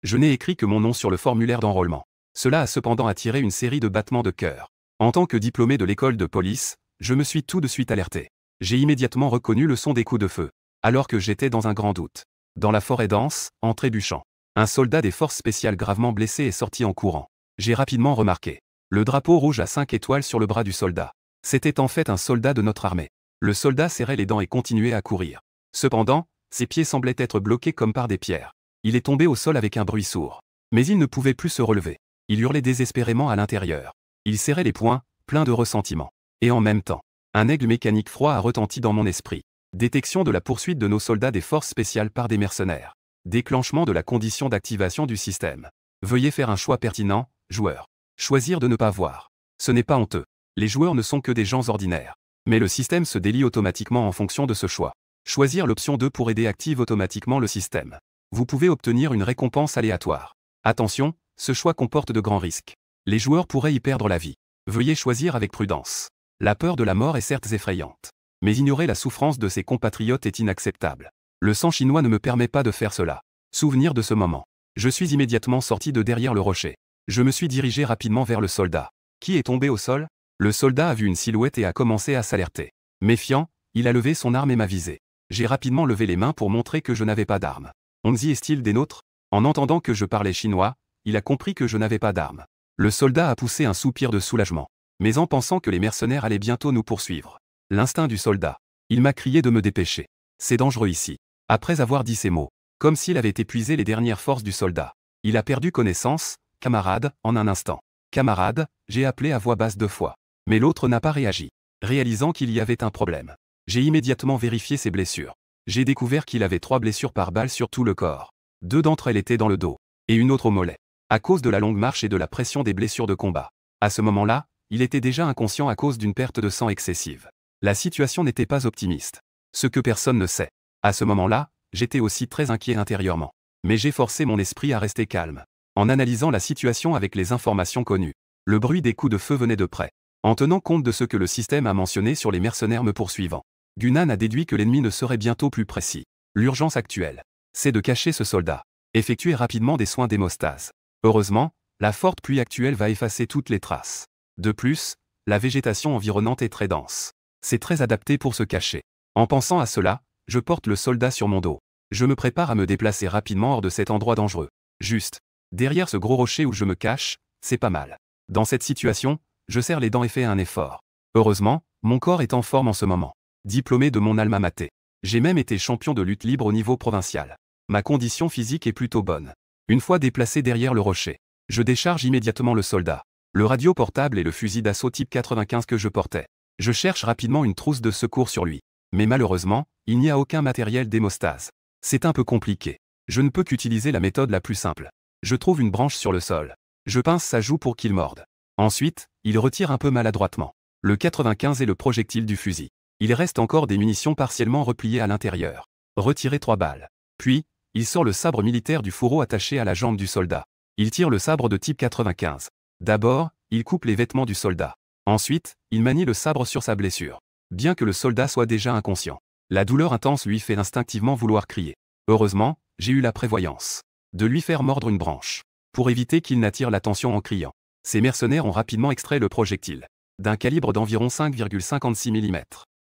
Je n'ai écrit que mon nom sur le formulaire d'enrôlement. Cela a cependant attiré une série de battements de cœur. En tant que diplômé de l'école de police, je me suis tout de suite alerté. J'ai immédiatement reconnu le son des coups de feu, alors que j'étais dans un grand doute. Dans la forêt dense, en trébuchant, un soldat des forces spéciales gravement blessé est sorti en courant. J'ai rapidement remarqué le drapeau rouge à 5 étoiles sur le bras du soldat. C'était en fait un soldat de notre armée. Le soldat serrait les dents et continuait à courir. Cependant, ses pieds semblaient être bloqués comme par des pierres. Il est tombé au sol avec un bruit sourd. Mais il ne pouvait plus se relever. Il hurlait désespérément à l'intérieur. Il serrait les poings, plein de ressentiment. Et en même temps, un aigle mécanique froid a retenti dans mon esprit. Détection de la poursuite de nos soldats des forces spéciales par des mercenaires. Déclenchement de la condition d'activation du système. Veuillez faire un choix pertinent, joueur. Choisir de ne pas voir. Ce n'est pas honteux. Les joueurs ne sont que des gens ordinaires. Mais le système se délie automatiquement en fonction de ce choix. Choisir l'option 2 pour aider active automatiquement le système. Vous pouvez obtenir une récompense aléatoire. Attention, ce choix comporte de grands risques. Les joueurs pourraient y perdre la vie. Veuillez choisir avec prudence. La peur de la mort est certes effrayante. Mais ignorer la souffrance de ses compatriotes est inacceptable. Le sang chinois ne me permet pas de faire cela. Souvenir de ce moment. Je suis immédiatement sorti de derrière le rocher. Je me suis dirigé rapidement vers le soldat. Qui est tombé au sol? Le soldat a vu une silhouette et a commencé à s'alerter. Méfiant, il a levé son arme et m'a visé. J'ai rapidement levé les mains pour montrer que je n'avais pas d'arme. Onzi est-il des nôtres? En entendant que je parlais chinois, il a compris que je n'avais pas d'arme. Le soldat a poussé un soupir de soulagement. Mais en pensant que les mercenaires allaient bientôt nous poursuivre. L'instinct du soldat. Il m'a crié de me dépêcher. C'est dangereux ici. Après avoir dit ces mots, comme s'il avait épuisé les dernières forces du soldat, il a perdu connaissance, camarade, en un instant. Camarade, j'ai appelé à voix basse 2 fois. Mais l'autre n'a pas réagi. Réalisant qu'il y avait un problème, j'ai immédiatement vérifié ses blessures. J'ai découvert qu'il avait 3 blessures par balle sur tout le corps. 2 d'entre elles étaient dans le dos, et une autre au mollet. À cause de la longue marche et de la pression des blessures de combat. À ce moment-là, il était déjà inconscient à cause d'une perte de sang excessive. La situation n'était pas optimiste. Ce que personne ne sait. À ce moment-là, j'étais aussi très inquiet intérieurement. Mais j'ai forcé mon esprit à rester calme. En analysant la situation avec les informations connues. Le bruit des coups de feu venait de près. En tenant compte de ce que le système a mentionné sur les mercenaires me poursuivant. Gunnan a déduit que l'ennemi ne serait bientôt plus précis. L'urgence actuelle, c'est de cacher ce soldat. Effectuer rapidement des soins d'hémostase. Heureusement, la forte pluie actuelle va effacer toutes les traces. De plus, la végétation environnante est très dense. C'est très adapté pour se cacher. En pensant à cela, je porte le soldat sur mon dos. Je me prépare à me déplacer rapidement hors de cet endroit dangereux. Juste, derrière ce gros rocher où je me cache, c'est pas mal. Dans cette situation, je serre les dents et fais un effort. Heureusement, mon corps est en forme en ce moment. Diplômé de mon alma mater. J'ai même été champion de lutte libre au niveau provincial. Ma condition physique est plutôt bonne. Une fois déplacé derrière le rocher, je décharge immédiatement le soldat. Le radio portable et le fusil d'assaut type 95 que je portais. Je cherche rapidement une trousse de secours sur lui. Mais malheureusement, il n'y a aucun matériel d'hémostase. C'est un peu compliqué. Je ne peux qu'utiliser la méthode la plus simple. Je trouve une branche sur le sol. Je pince sa joue pour qu'il morde. Ensuite, il retire un peu maladroitement le 95 et le projectile du fusil. Il reste encore des munitions partiellement repliées à l'intérieur. Retirer 3 balles. Puis, il sort le sabre militaire du fourreau attaché à la jambe du soldat. Il tire le sabre de type 95. D'abord, il coupe les vêtements du soldat. Ensuite, il manie le sabre sur sa blessure. Bien que le soldat soit déjà inconscient. La douleur intense lui fait instinctivement vouloir crier. Heureusement, j'ai eu la prévoyance de lui faire mordre une branche. Pour éviter qu'il n'attire l'attention en criant. Ces mercenaires ont rapidement extrait le projectile. D'un calibre d'environ 5,56 mm.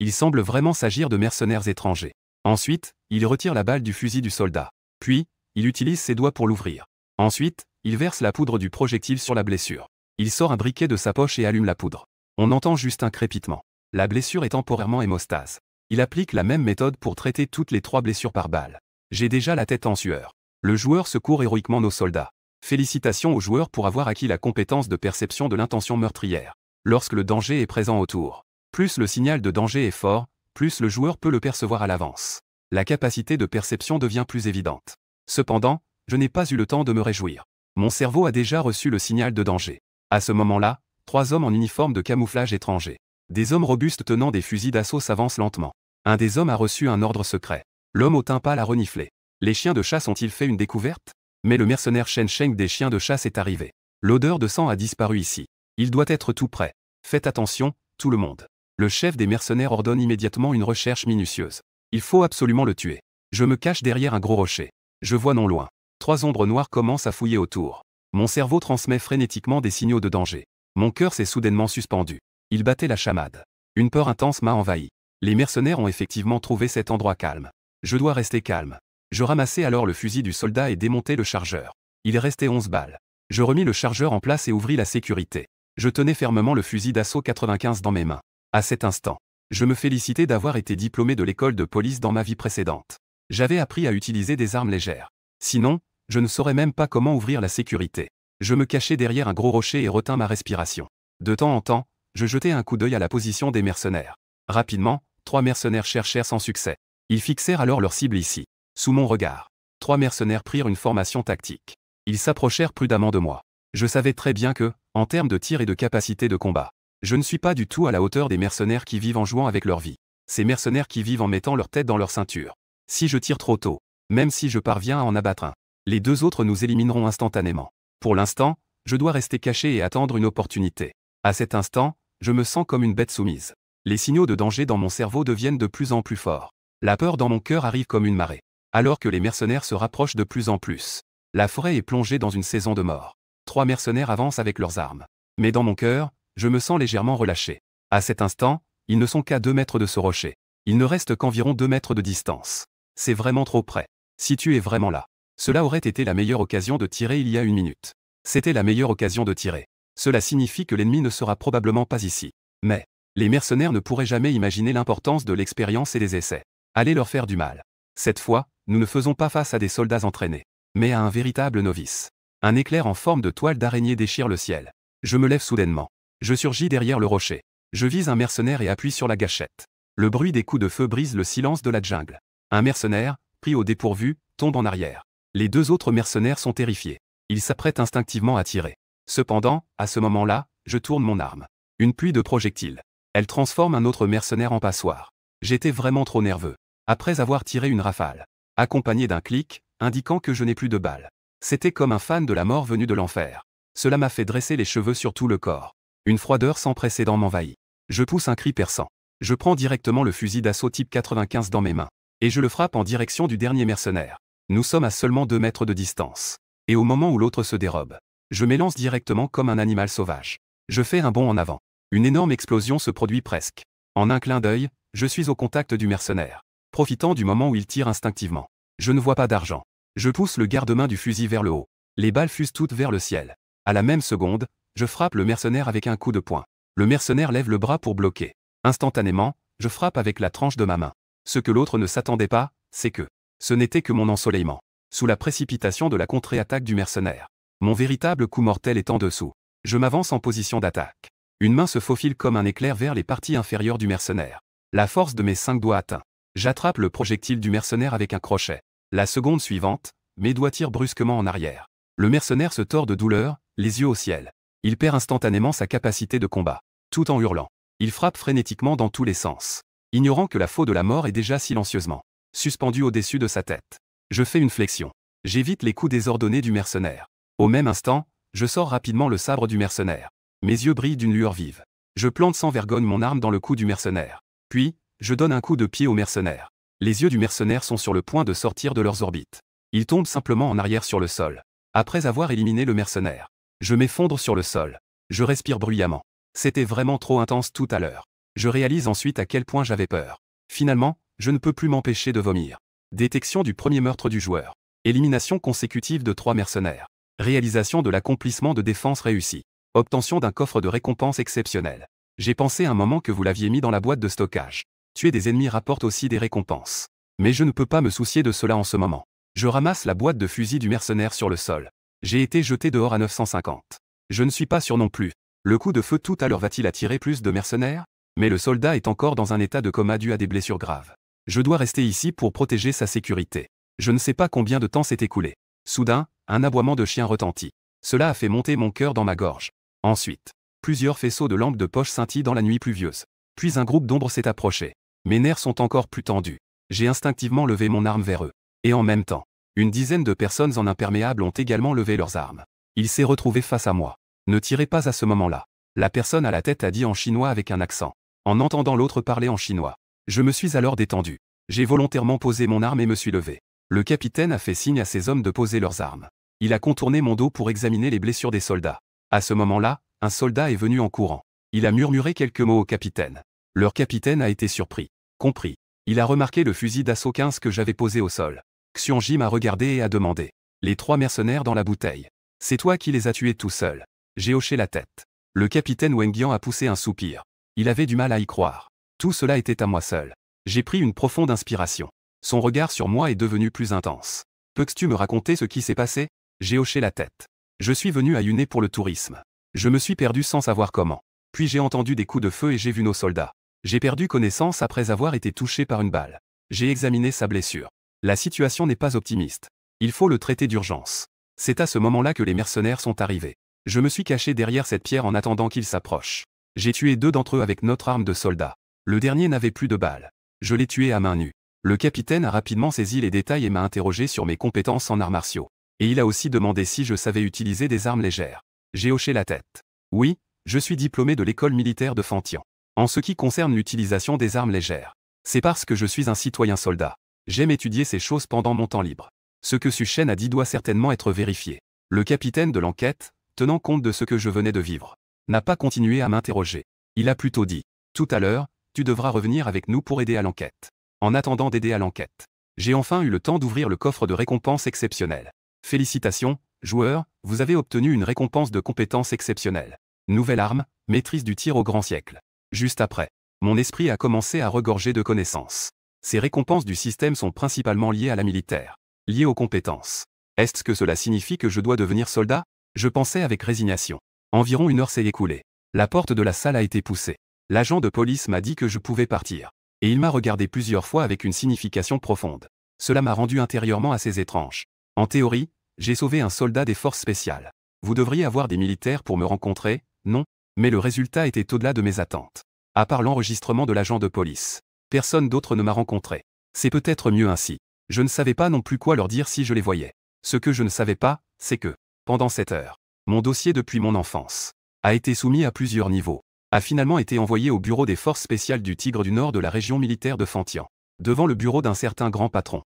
Il semble vraiment s'agir de mercenaires étrangers. Ensuite, il retire la balle du fusil du soldat. Puis, il utilise ses doigts pour l'ouvrir. Ensuite, il verse la poudre du projectile sur la blessure. Il sort un briquet de sa poche et allume la poudre. On entend juste un crépitement. La blessure est temporairement hémostase. Il applique la même méthode pour traiter toutes les 3 blessures par balle. J'ai déjà la tête en sueur. Le joueur secourt héroïquement nos soldats. Félicitations au joueur pour avoir acquis la compétence de perception de l'intention meurtrière. Lorsque le danger est présent autour. Plus le signal de danger est fort, plus le joueur peut le percevoir à l'avance. La capacité de perception devient plus évidente. Cependant, je n'ai pas eu le temps de me réjouir. Mon cerveau a déjà reçu le signal de danger. À ce moment-là, 3 hommes en uniforme de camouflage étranger. Des hommes robustes tenant des fusils d'assaut s'avancent lentement. Un des hommes a reçu un ordre secret. L'homme au teint pâle a reniflé. Les chiens de chasse ont-ils fait une découverte? Mais le mercenaire Shen Sheng des chiens de chasse est arrivé. L'odeur de sang a disparu ici. Il doit être tout prêt. Faites attention, tout le monde. Le chef des mercenaires ordonne immédiatement une recherche minutieuse. Il faut absolument le tuer. Je me cache derrière un gros rocher. Je vois non loin 3 ombres noires commencent à fouiller autour. Mon cerveau transmet frénétiquement des signaux de danger. Mon cœur s'est soudainement suspendu. Il battait la chamade. Une peur intense m'a envahi. Les mercenaires ont effectivement trouvé cet endroit calme. Je dois rester calme. Je ramassai alors le fusil du soldat et démontai le chargeur. Il restait 11 balles. Je remis le chargeur en place et ouvris la sécurité. Je tenais fermement le fusil d'assaut 95 dans mes mains. À cet instant, je me félicitais d'avoir été diplômé de l'école de police dans ma vie précédente. J'avais appris à utiliser des armes légères. Sinon, je ne saurais même pas comment ouvrir la sécurité. Je me cachai derrière un gros rocher et retins ma respiration. De temps en temps, je jetai un coup d'œil à la position des mercenaires. Rapidement, 3 mercenaires cherchèrent sans succès. Ils fixèrent alors leur cible ici. Sous mon regard, 3 mercenaires prirent une formation tactique. Ils s'approchèrent prudemment de moi. Je savais très bien que, en termes de tir et de capacité de combat, je ne suis pas du tout à la hauteur des mercenaires qui vivent en jouant avec leur vie. Ces mercenaires qui vivent en mettant leur tête dans leur ceinture. Si je tire trop tôt, même si je parviens à en abattre un, les 2 autres nous élimineront instantanément. Pour l'instant, je dois rester caché et attendre une opportunité. À cet instant, je me sens comme une bête soumise. Les signaux de danger dans mon cerveau deviennent de plus en plus forts. La peur dans mon cœur arrive comme une marée. Alors que les mercenaires se rapprochent de plus en plus. La forêt est plongée dans une saison de mort. 3 mercenaires avancent avec leurs armes. Mais dans mon cœur, je me sens légèrement relâché. À cet instant, ils ne sont qu'à 2 mètres de ce rocher. Il ne reste qu'environ 2 mètres de distance. C'est vraiment trop près. Si tu es vraiment là. Cela aurait été la meilleure occasion de tirer il y a 1 minute. C'était la meilleure occasion de tirer. Cela signifie que l'ennemi ne sera probablement pas ici. Mais, les mercenaires ne pourraient jamais imaginer l'importance de l'expérience et des essais. Allez leur faire du mal. Cette fois, nous ne faisons pas face à des soldats entraînés, mais à un véritable novice. Un éclair en forme de toile d'araignée déchire le ciel. Je me lève soudainement. Je surgis derrière le rocher. Je vise un mercenaire et appuie sur la gâchette. Le bruit des coups de feu brise le silence de la jungle. Un mercenaire, pris au dépourvu, tombe en arrière. Les 2 autres mercenaires sont terrifiés. Ils s'apprêtent instinctivement à tirer. Cependant, à ce moment-là, je tourne mon arme. Une pluie de projectiles. Elle transforme un autre mercenaire en passoire. J'étais vraiment trop nerveux. Après avoir tiré une rafale, accompagnée d'un clic, indiquant que je n'ai plus de balles. C'était comme un fan de la mort venu de l'enfer. Cela m'a fait dresser les cheveux sur tout le corps. Une froideur sans précédent m'envahit. Je pousse un cri perçant. Je prends directement le fusil d'assaut type 95 dans mes mains. Et je le frappe en direction du dernier mercenaire. Nous sommes à seulement 2 mètres de distance. Et au moment où l'autre se dérobe, je m'élance directement comme un animal sauvage. Je fais un bond en avant. Une énorme explosion se produit presque. En un clin d'œil, je suis au contact du mercenaire. Profitant du moment où il tire instinctivement. Je ne vois pas d'argent. Je pousse le garde-main du fusil vers le haut. Les balles fusent toutes vers le ciel. À la même seconde, je frappe le mercenaire avec un coup de poing. Le mercenaire lève le bras pour bloquer. Instantanément, je frappe avec la tranche de ma main. Ce que l'autre ne s'attendait pas, c'est que ce n'était que mon ensoleillement. Sous la précipitation de la contre-attaque du mercenaire. Mon véritable coup mortel est en dessous. Je m'avance en position d'attaque. Une main se faufile comme un éclair vers les parties inférieures du mercenaire. La force de mes 5 doigts atteint. J'attrape le projectile du mercenaire avec un crochet. La seconde suivante, mes doigts tirent brusquement en arrière. Le mercenaire se tord de douleur, les yeux au ciel. Il perd instantanément sa capacité de combat. Tout en hurlant. Il frappe frénétiquement dans tous les sens. Ignorant que la faux de la mort est déjà silencieusement suspendue au-dessus de sa tête. Je fais une flexion. J'évite les coups désordonnés du mercenaire. Au même instant, je sors rapidement le sabre du mercenaire. Mes yeux brillent d'une lueur vive. Je plante sans vergogne mon arme dans le cou du mercenaire. Puis, je donne un coup de pied au mercenaire. Les yeux du mercenaire sont sur le point de sortir de leurs orbites. Il tombe simplement en arrière sur le sol. Après avoir éliminé le mercenaire, je m'effondre sur le sol. Je respire bruyamment. C'était vraiment trop intense tout à l'heure. Je réalise ensuite à quel point j'avais peur. Finalement, je ne peux plus m'empêcher de vomir. Détection du premier meurtre du joueur. Élimination consécutive de 3 mercenaires. Réalisation de l'accomplissement de défense réussi. Obtention d'un coffre de récompense exceptionnel. J'ai pensé un moment que vous l'aviez mis dans la boîte de stockage. Tuer des ennemis rapporte aussi des récompenses. Mais je ne peux pas me soucier de cela en ce moment. Je ramasse la boîte de fusil du mercenaire sur le sol. J'ai été jeté dehors à 950. Je ne suis pas sûr non plus. Le coup de feu tout à l'heure va-t-il attirer plus de mercenaires? Mais le soldat est encore dans un état de coma dû à des blessures graves. Je dois rester ici pour protéger sa sécurité. Je ne sais pas combien de temps s'est écoulé. Soudain, un aboiement de chien retentit. Cela a fait monter mon cœur dans ma gorge. Ensuite, plusieurs faisceaux de lampes de poche scintillent dans la nuit pluvieuse. Puis un groupe d'ombres s'est approché. Mes nerfs sont encore plus tendus. J'ai instinctivement levé mon arme vers eux. Et en même temps, une dizaine de personnes en imperméable ont également levé leurs armes. Il s'est retrouvé face à moi. Ne tirez pas à ce moment-là. La personne à la tête a dit en chinois avec un accent. En entendant l'autre parler en chinois. Je me suis alors détendu. J'ai volontairement posé mon arme et me suis levé. Le capitaine a fait signe à ses hommes de poser leurs armes. Il a contourné mon dos pour examiner les blessures des soldats. À ce moment-là, un soldat est venu en courant. Il a murmuré quelques mots au capitaine. Leur capitaine a été surpris. Compris. Il a remarqué le fusil d'assaut 15 que j'avais posé au sol. Xiongji m'a regardé et a demandé. Les 3 mercenaires dans la bouteille. C'est toi qui les as tués tout seul. J'ai hoché la tête. Le capitaine Wengian a poussé un soupir. Il avait du mal à y croire. Tout cela était à moi seul. J'ai pris une profonde inspiration. Son regard sur moi est devenu plus intense. Peux-tu me raconter ce qui s'est passé? J'ai hoché la tête. Je suis venu à Yunai pour le tourisme. Je me suis perdu sans savoir comment. Puis j'ai entendu des coups de feu et j'ai vu nos soldats. J'ai perdu connaissance après avoir été touché par une balle. J'ai examiné sa blessure. La situation n'est pas optimiste. Il faut le traiter d'urgence. C'est à ce moment-là que les mercenaires sont arrivés. Je me suis caché derrière cette pierre en attendant qu'ils s'approchent. J'ai tué 2 d'entre eux avec notre arme de soldat. Le dernier n'avait plus de balles. Je l'ai tué à main nue. Le capitaine a rapidement saisi les détails et m'a interrogé sur mes compétences en arts martiaux. Et il a aussi demandé si je savais utiliser des armes légères. J'ai hoché la tête. Oui, je suis diplômé de l'école militaire de Fantian. En ce qui concerne l'utilisation des armes légères, c'est parce que je suis un citoyen soldat. J'aime étudier ces choses pendant mon temps libre. Ce que Su Shen a dit doit certainement être vérifié. Le capitaine de l'enquête, tenant compte de ce que je venais de vivre, n'a pas continué à m'interroger. Il a plutôt dit, tout à l'heure, tu devras revenir avec nous pour aider à l'enquête. En attendant d'aider à l'enquête, j'ai enfin eu le temps d'ouvrir le coffre de récompense exceptionnelle. Félicitations, joueurs, vous avez obtenu une récompense de compétence exceptionnelle. Nouvelle arme, maîtrise du tir au grand siècle. Juste après, mon esprit a commencé à regorger de connaissances. Ces récompenses du système sont principalement liées à la militaire, liées aux compétences. Est-ce que cela signifie que je dois devenir soldat? Je pensais avec résignation. Environ 1 heure s'est écoulée. La porte de la salle a été poussée. L'agent de police m'a dit que je pouvais partir. Et il m'a regardé plusieurs fois avec une signification profonde. Cela m'a rendu intérieurement assez étrange. En théorie, j'ai sauvé un soldat des forces spéciales. Vous devriez avoir des militaires pour me rencontrer, non? Mais le résultat était au-delà de mes attentes. À part l'enregistrement de l'agent de police, personne d'autre ne m'a rencontré. C'est peut-être mieux ainsi. Je ne savais pas non plus quoi leur dire si je les voyais. Ce que je ne savais pas, c'est que, pendant cette heure, mon dossier depuis mon enfance a été soumis à plusieurs niveaux, a finalement été envoyé au bureau des forces spéciales du Tigre du Nord de la région militaire de Fantian, devant le bureau d'un certain grand patron.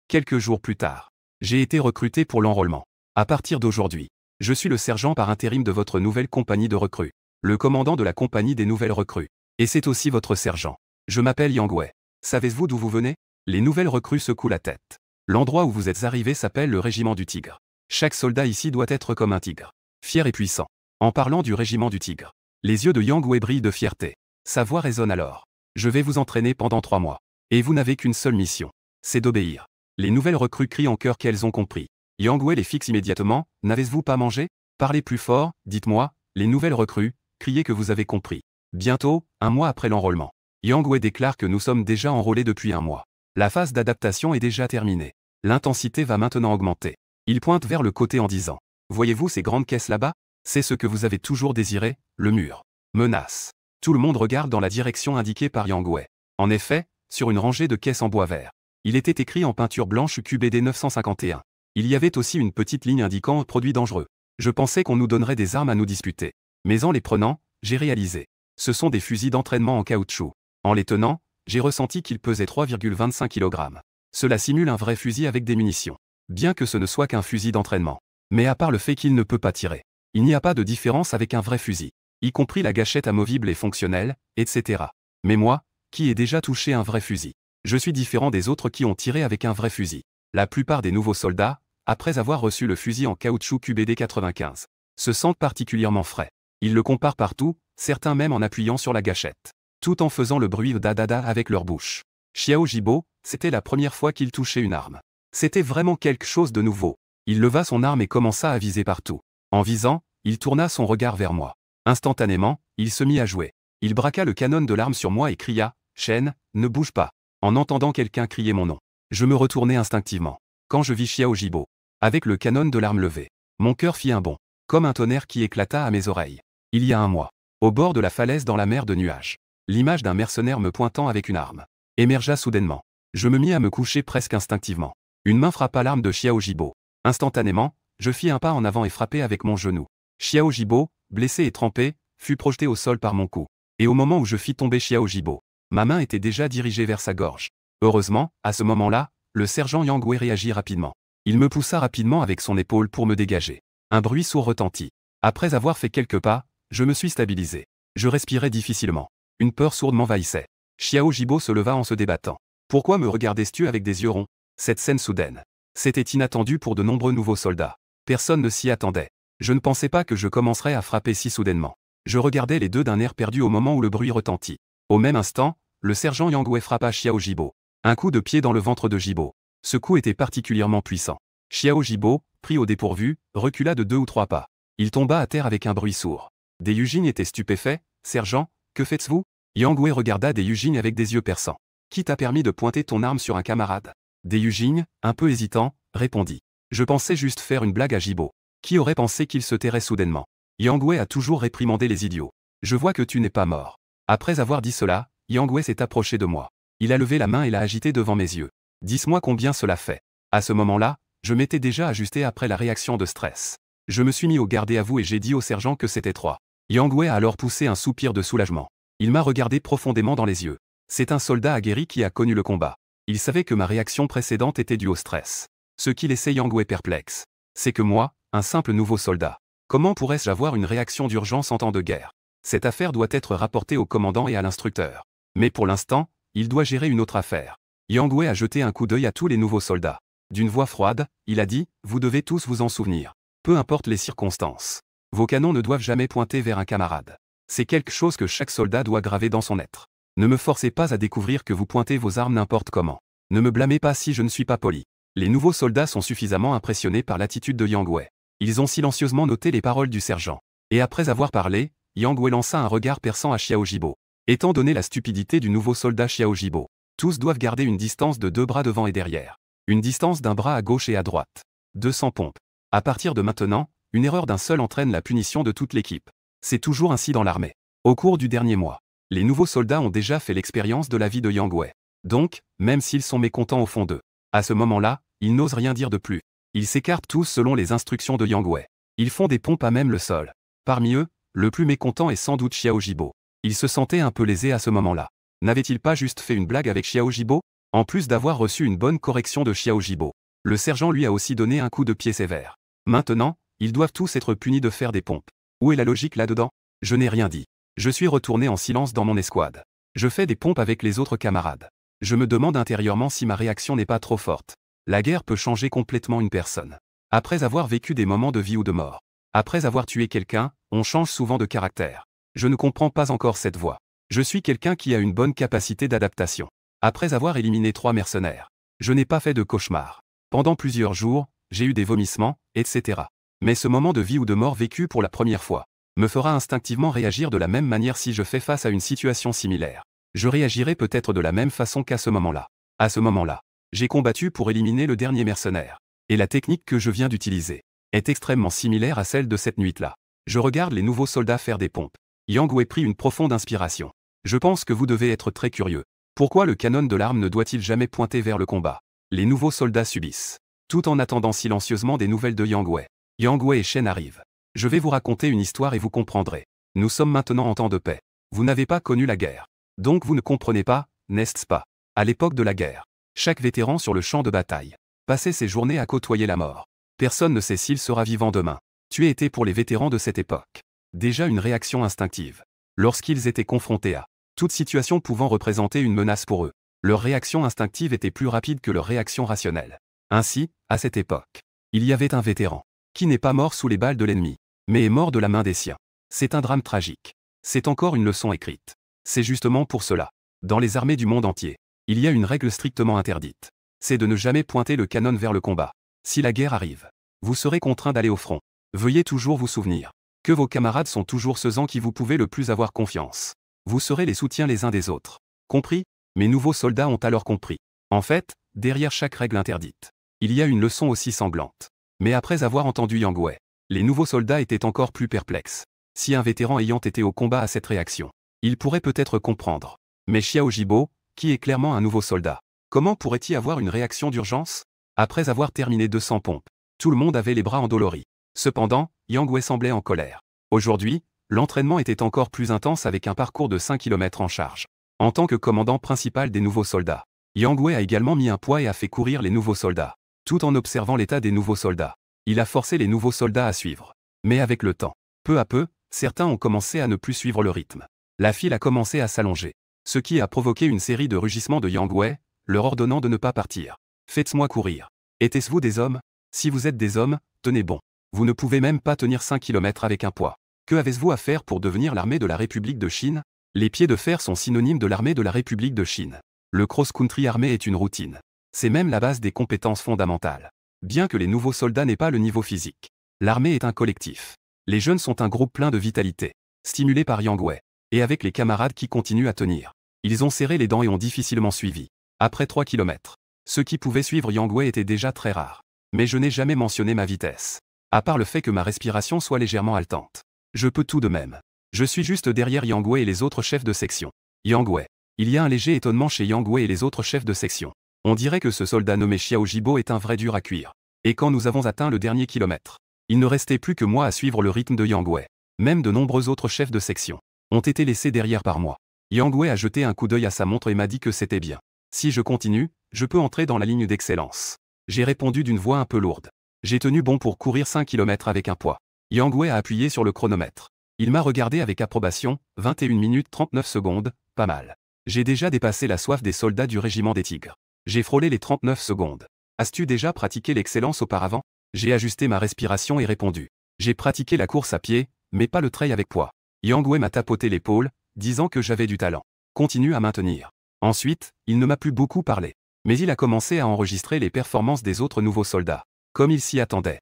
Quelques jours plus tard, j'ai été recruté pour l'enrôlement. À partir d'aujourd'hui, je suis le sergent par intérim de votre nouvelle compagnie de recrues, le commandant de la compagnie des nouvelles recrues. Et c'est aussi votre sergent. Je m'appelle Yang Wei. Savez-vous d'où vous venez? Les nouvelles recrues secouent la tête. L'endroit où vous êtes arrivé s'appelle le régiment du Tigre. Chaque soldat ici doit être comme un tigre, fier et puissant. En parlant du régiment du Tigre, les yeux de Yang Wei brillent de fierté. Sa voix résonne alors. Je vais vous entraîner pendant 3 mois. Et vous n'avez qu'une seule mission, c'est d'obéir. Les nouvelles recrues crient en chœur qu'elles ont compris. Yang Wei les fixe immédiatement. N'avez-vous pas mangé? Parlez plus fort, dites-moi, les nouvelles recrues, criez que vous avez compris. Bientôt, 1 mois après l'enrôlement, Yang Wei déclare que nous sommes déjà enrôlés depuis 1 mois. La phase d'adaptation est déjà terminée. L'intensité va maintenant augmenter. Il pointe vers le côté en disant. Voyez-vous ces grandes caisses là-bas? C'est ce que vous avez toujours désiré, le mur. Menace. Tout le monde regarde dans la direction indiquée par Yang Wei. En effet, sur une rangée de caisses en bois vert, il était écrit en peinture blanche QBD 951. Il y avait aussi une petite ligne indiquant « produits dangereux ». Je pensais qu'on nous donnerait des armes à nous disputer. Mais en les prenant, j'ai réalisé. Ce sont des fusils d'entraînement en caoutchouc. En les tenant, j'ai ressenti qu'ils pesaient 3,25 kg. Cela simule un vrai fusil avec des munitions. Bien que ce ne soit qu'un fusil d'entraînement. Mais à part le fait qu'il ne peut pas tirer, il n'y a pas de différence avec un vrai fusil. Y compris la gâchette amovible et fonctionnelle, etc. Mais moi, qui ai déjà touché un vrai fusil, je suis différent des autres qui ont tiré avec un vrai fusil. La plupart des nouveaux soldats, après avoir reçu le fusil en caoutchouc QBD 95, se sentent particulièrement frais. Ils le comparent partout, certains même en appuyant sur la gâchette, tout en faisant le bruit da-da-da avec leur bouche. Xiao Jibo, c'était la première fois qu'il touchait une arme. C'était vraiment quelque chose de nouveau. Il leva son arme et commença à viser partout. En visant, il tourna son regard vers moi. Instantanément, il se mit à jouer. Il braqua le canon de l'arme sur moi et cria « Shen, ne bouge pas !» En entendant quelqu'un crier mon nom, je me retournai instinctivement. Quand je vis Xiao Jibo, avec le canon de l'arme levé, mon cœur fit un bond, comme un tonnerre qui éclata à mes oreilles. Il y a 1 mois, au bord de la falaise dans la mer de nuages, l'image d'un mercenaire me pointant avec une arme émergea soudainement. Je me mis à me coucher presque instinctivement. Une main frappa l'arme de Xiao Jibo. Instantanément, je fis un pas en avant et frappai avec mon genou. Xiao Jibo, blessé et trempé, fut projeté au sol par mon coup. Et au moment où je fis tomber Xiao Jibo, ma main était déjà dirigée vers sa gorge. Heureusement, à ce moment-là, Le sergent Yang Wei réagit rapidement. Il me poussa rapidement avec son épaule pour me dégager. Un bruit sourd retentit. Après avoir fait quelques pas, je me suis stabilisé. Je respirais difficilement. Une peur sourde m'envahissait. Xiao Jibo se leva en se débattant. Pourquoi me regardais-tu avec des yeux ronds? Cette scène soudaine. C'était inattendu pour de nombreux nouveaux soldats. Personne ne s'y attendait. Je ne pensais pas que je commencerais à frapper si soudainement. Je regardais les deux d'un air perdu au moment où le bruit retentit. Au même instant, le sergent Yang Wei frappa Xiao Jibo. Un coup de pied dans le ventre de Jibo. Ce coup était particulièrement puissant. Xiao Jibo, pris au dépourvu, recula de 2 ou 3 pas. Il tomba à terre avec un bruit sourd. Des Yujin étaient stupéfaits. Sergent, que faites-vous? Yang Wei regarda des Yujin avec des yeux perçants. Qui t'a permis de pointer ton arme sur un camarade? Des Yujin, un peu hésitant, répondit. Je pensais juste faire une blague à Jibo. Qui aurait pensé qu'il se tairait soudainement? Yang Wei a toujours réprimandé les idiots. Je vois que tu n'es pas mort. Après avoir dit cela, Yang Wei s'est approché de moi. Il a levé la main et l'a agitée devant mes yeux. Dis-moi combien cela fait. À ce moment-là, je m'étais déjà ajusté après la réaction de stress. Je me suis mis au garde à vous et j'ai dit au sergent que c'était 3. Yang Wei a alors poussé un soupir de soulagement. Il m'a regardé profondément dans les yeux. C'est un soldat aguerri qui a connu le combat. Il savait que ma réaction précédente était due au stress. Ce qui laissait Yang Wei perplexe, c'est que moi, un simple nouveau soldat, comment pourrais-je avoir une réaction d'urgence en temps de guerre? Cette affaire doit être rapportée au commandant et à l'instructeur. Mais pour l'instant, il doit gérer une autre affaire. Yang Wei a jeté un coup d'œil à tous les nouveaux soldats. D'une voix froide, il a dit, vous devez tous vous en souvenir. Peu importe les circonstances. Vos canons ne doivent jamais pointer vers un camarade. C'est quelque chose que chaque soldat doit graver dans son être. Ne me forcez pas à découvrir que vous pointez vos armes n'importe comment. Ne me blâmez pas si je ne suis pas poli. Les nouveaux soldats sont suffisamment impressionnés par l'attitude de Yang Wei. Ils ont silencieusement noté les paroles du sergent. Et après avoir parlé, Yang Wei lança un regard perçant à Xiao Jibo. Étant donné la stupidité du nouveau soldat Xiao Jibo, tous doivent garder une distance de 2 bras devant et derrière. Une distance d'un bras à gauche et à droite. 200 pompes. À partir de maintenant, une erreur d'un seul entraîne la punition de toute l'équipe. C'est toujours ainsi dans l'armée. Au cours du dernier mois, les nouveaux soldats ont déjà fait l'expérience de la vie de Yang Wei. Donc, même s'ils sont mécontents au fond d'eux, à ce moment-là, ils n'osent rien dire de plus. Ils s'écartent tous selon les instructions de Yang Wei. Ils font des pompes à même le sol. Parmi eux, le plus mécontent est sans doute Xiao Jibo. Il se sentait un peu lésé à ce moment-là. N'avait-il pas juste fait une blague avec Xiao Jibo? En plus d'avoir reçu une bonne correction de Xiao Jibo, le sergent lui a aussi donné un coup de pied sévère. Maintenant, ils doivent tous être punis de faire des pompes. Où est la logique là-dedans? Je n'ai rien dit. Je suis retourné en silence dans mon escouade. Je fais des pompes avec les autres camarades. Je me demande intérieurement si ma réaction n'est pas trop forte. La guerre peut changer complètement une personne. Après avoir vécu des moments de vie ou de mort. Après avoir tué quelqu'un, on change souvent de caractère. Je ne comprends pas encore cette voie. Je suis quelqu'un qui a une bonne capacité d'adaptation. Après avoir éliminé 3 mercenaires, je n'ai pas fait de cauchemar. Pendant plusieurs jours, j'ai eu des vomissements, etc. Mais ce moment de vie ou de mort vécu pour la première fois me fera instinctivement réagir de la même manière si je fais face à une situation similaire. Je réagirai peut-être de la même façon qu'à ce moment-là. À ce moment-là, j'ai combattu pour éliminer le dernier mercenaire. Et la technique que je viens d'utiliser est extrêmement similaire à celle de cette nuit-là. Je regarde les nouveaux soldats faire des pompes. Yang Wei prit une profonde inspiration. Je pense que vous devez être très curieux. Pourquoi le canon de l'arme ne doit-il jamais pointer vers le combat? Les nouveaux soldats subissent. Tout en attendant silencieusement des nouvelles de Yang Wei. Yang Wei et Shen arrivent. Je vais vous raconter une histoire et vous comprendrez. Nous sommes maintenant en temps de paix. Vous n'avez pas connu la guerre. Donc vous ne comprenez pas, n'est-ce pas? À l'époque de la guerre, chaque vétéran sur le champ de bataille passait ses journées à côtoyer la mort. Personne ne sait s'il sera vivant demain. Tuer était pour les vétérans de cette époque déjà une réaction instinctive. Lorsqu'ils étaient confrontés à toute situation pouvant représenter une menace pour eux, leur réaction instinctive était plus rapide que leur réaction rationnelle. Ainsi, à cette époque, il y avait un vétéran qui n'est pas mort sous les balles de l'ennemi, mais est mort de la main des siens. C'est un drame tragique. C'est encore une leçon écrite. C'est justement pour cela, dans les armées du monde entier, il y a une règle strictement interdite. C'est de ne jamais pointer le canon vers le combat. Si la guerre arrive, vous serez contraint d'aller au front. Veuillez toujours vous souvenir que vos camarades sont toujours ceux en qui vous pouvez le plus avoir confiance. Vous serez les soutiens les uns des autres. Compris? Mes nouveaux soldats ont alors compris. En fait, derrière chaque règle interdite, il y a une leçon aussi sanglante. Mais après avoir entendu Yang Wei, les nouveaux soldats étaient encore plus perplexes. Si un vétéran ayant été au combat a cette réaction, il pourrait peut-être comprendre. Mais Xiao Jibo, qui est clairement un nouveau soldat, comment pourrait-il avoir une réaction d'urgence? Après avoir terminé 200 pompes, tout le monde avait les bras endoloris. Cependant, Yang Wei semblait en colère. Aujourd'hui, l'entraînement était encore plus intense avec un parcours de 5 km en charge. En tant que commandant principal des nouveaux soldats, Yang Wei a également mis un poids et a fait courir les nouveaux soldats. Tout en observant l'état des nouveaux soldats. Il a forcé les nouveaux soldats à suivre. Mais avec le temps, peu à peu, certains ont commencé à ne plus suivre le rythme. La file a commencé à s'allonger. Ce qui a provoqué une série de rugissements de Yang Wei, leur ordonnant de ne pas partir. Faites-moi courir. Était-ce-vous des hommes? Si vous êtes des hommes, tenez bon. Vous ne pouvez même pas tenir 5 km avec un poids. Que avez-vous à faire pour devenir l'armée de la République de Chine? Les pieds de fer sont synonymes de l'armée de la République de Chine. Le cross-country armé est une routine. C'est même la base des compétences fondamentales. Bien que les nouveaux soldats n'aient pas le niveau physique. L'armée est un collectif. Les jeunes sont un groupe plein de vitalité. Stimulés par Yang Wei. Et avec les camarades qui continuent à tenir. Ils ont serré les dents et ont difficilement suivi. Après 3 km. Ceux qui pouvaient suivre Yang Wei étaient déjà très rares. Mais je n'ai jamais mentionné ma vitesse. À part le fait que ma respiration soit légèrement haletante. Je peux tout de même. Je suis juste derrière Yang Wei et les autres chefs de section. Yang Wei. Il y a un léger étonnement chez Yang Wei et les autres chefs de section. On dirait que ce soldat nommé Xiao Jibo est un vrai dur à cuire. Et quand nous avons atteint le dernier kilomètre, il ne restait plus que moi à suivre le rythme de Yang Wei. Même de nombreux autres chefs de section ont été laissés derrière par moi. Yang Wei a jeté un coup d'œil à sa montre et m'a dit que c'était bien. Si je continue, je peux entrer dans la ligne d'excellence. J'ai répondu d'une voix un peu lourde. J'ai tenu bon pour courir 5 km avec un poids. Yang Wei a appuyé sur le chronomètre. Il m'a regardé avec approbation, 21 minutes 39 secondes, pas mal. J'ai déjà dépassé la soif des soldats du régiment des Tigres. J'ai frôlé les 39 secondes. As-tu déjà pratiqué l'excellence auparavant? J'ai ajusté ma respiration et répondu. J'ai pratiqué la course à pied, mais pas le trail avec poids. Yang Wei m'a tapoté l'épaule, disant que j'avais du talent. Continue à maintenir. Ensuite, il ne m'a plus beaucoup parlé. Mais il a commencé à enregistrer les performances des autres nouveaux soldats. Comme il s'y attendait.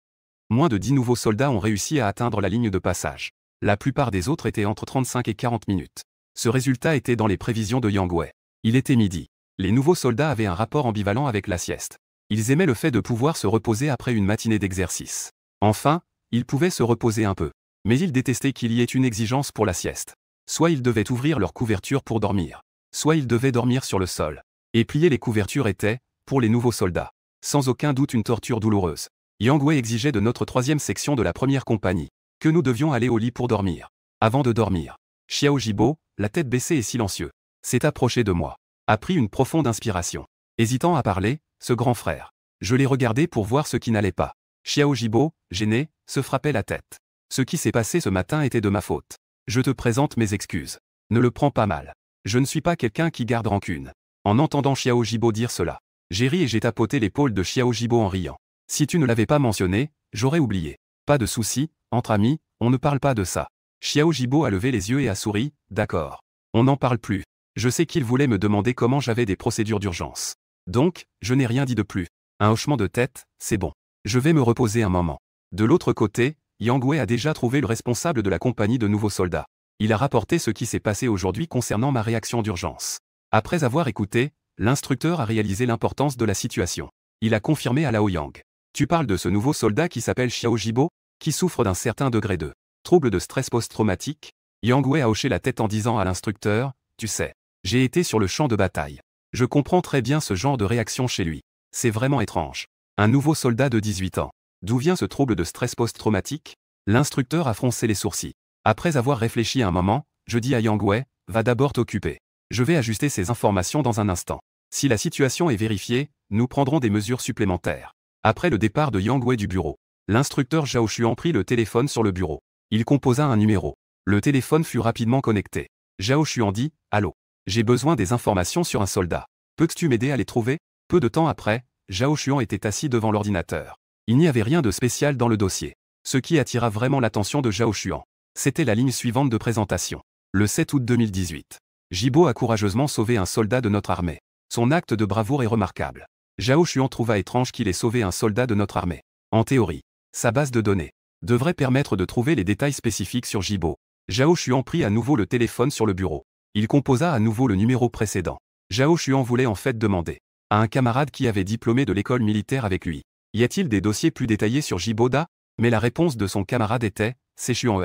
Moins de 10 nouveaux soldats ont réussi à atteindre la ligne de passage. La plupart des autres étaient entre 35 et 40 minutes. Ce résultat était dans les prévisions de Yang Wei. Il était midi. Les nouveaux soldats avaient un rapport ambivalent avec la sieste. Ils aimaient le fait de pouvoir se reposer après une matinée d'exercice. Enfin, ils pouvaient se reposer un peu. Mais ils détestaient qu'il y ait une exigence pour la sieste. Soit ils devaient ouvrir leur couverture pour dormir. Soit ils devaient dormir sur le sol. Et plier les couvertures était, pour les nouveaux soldats, sans aucun doute une torture douloureuse. Yang Wei exigeait de notre 3e section de la première compagnie que nous devions aller au lit pour dormir. Avant de dormir, Xiao Jibo, la tête baissée et silencieux, s'est approché de moi. A pris une profonde inspiration. Hésitant à parler, ce grand frère. Je l'ai regardé pour voir ce qui n'allait pas. Xiao Jibo, gêné, se frappait la tête. Ce qui s'est passé ce matin était de ma faute. Je te présente mes excuses. Ne le prends pas mal. Je ne suis pas quelqu'un qui garde rancune. En entendant Xiao Jibo dire cela, j'ai ri et j'ai tapoté l'épaule de Xiao Jibo en riant. Si tu ne l'avais pas mentionné, j'aurais oublié. Pas de souci, entre amis, on ne parle pas de ça. Xiao Jibo a levé les yeux et a souri, d'accord. On n'en parle plus. Je sais qu'il voulait me demander comment j'avais des procédures d'urgence. Donc, je n'ai rien dit de plus. Un hochement de tête, c'est bon. Je vais me reposer un moment. De l'autre côté, Yang Wei a déjà trouvé le responsable de la compagnie de nouveaux soldats. Il a rapporté ce qui s'est passé aujourd'hui concernant ma réaction d'urgence. Après avoir écouté, l'instructeur a réalisé l'importance de la situation. Il a confirmé à Lao Yang. Tu parles de ce nouveau soldat qui s'appelle Xiao Jibo, qui souffre d'un certain degré de trouble de stress post-traumatique? Yang Wei a hoché la tête en disant à l'instructeur, tu sais, j'ai été sur le champ de bataille. Je comprends très bien ce genre de réaction chez lui. C'est vraiment étrange. Un nouveau soldat de 18 ans. D'où vient ce trouble de stress post-traumatique? L'instructeur a froncé les sourcils. Après avoir réfléchi un moment, je dis à Yang Wei, va d'abord t'occuper. Je vais ajuster ces informations dans un instant. Si la situation est vérifiée, nous prendrons des mesures supplémentaires. Après le départ de Yang Wei du bureau, l'instructeur Zhao Xuan prit le téléphone sur le bureau. Il composa un numéro. Le téléphone fut rapidement connecté. Zhao Xuan dit, allô. J'ai besoin des informations sur un soldat. Peux-tu m'aider à les trouver? Peu de temps après, Zhao Xuan était assis devant l'ordinateur. Il n'y avait rien de spécial dans le dossier. Ce qui attira vraiment l'attention de Zhao Xuan. C'était la ligne suivante de présentation. Le 7 août 2018. Jibo a courageusement sauvé un soldat de notre armée. Son acte de bravoure est remarquable. Zhao Xuan trouva étrange qu'il ait sauvé un soldat de notre armée. En théorie, sa base de données devrait permettre de trouver les détails spécifiques sur Jibo. Zhao Xuan prit à nouveau le téléphone sur le bureau. Il composa à nouveau le numéro précédent. Zhao Xuan voulait en fait demander à un camarade qui avait diplômé de l'école militaire avec lui. Y a-t-il des dossiers plus détaillés sur Jibo-da? Mais la réponse de son camarade était, c'est Xuan.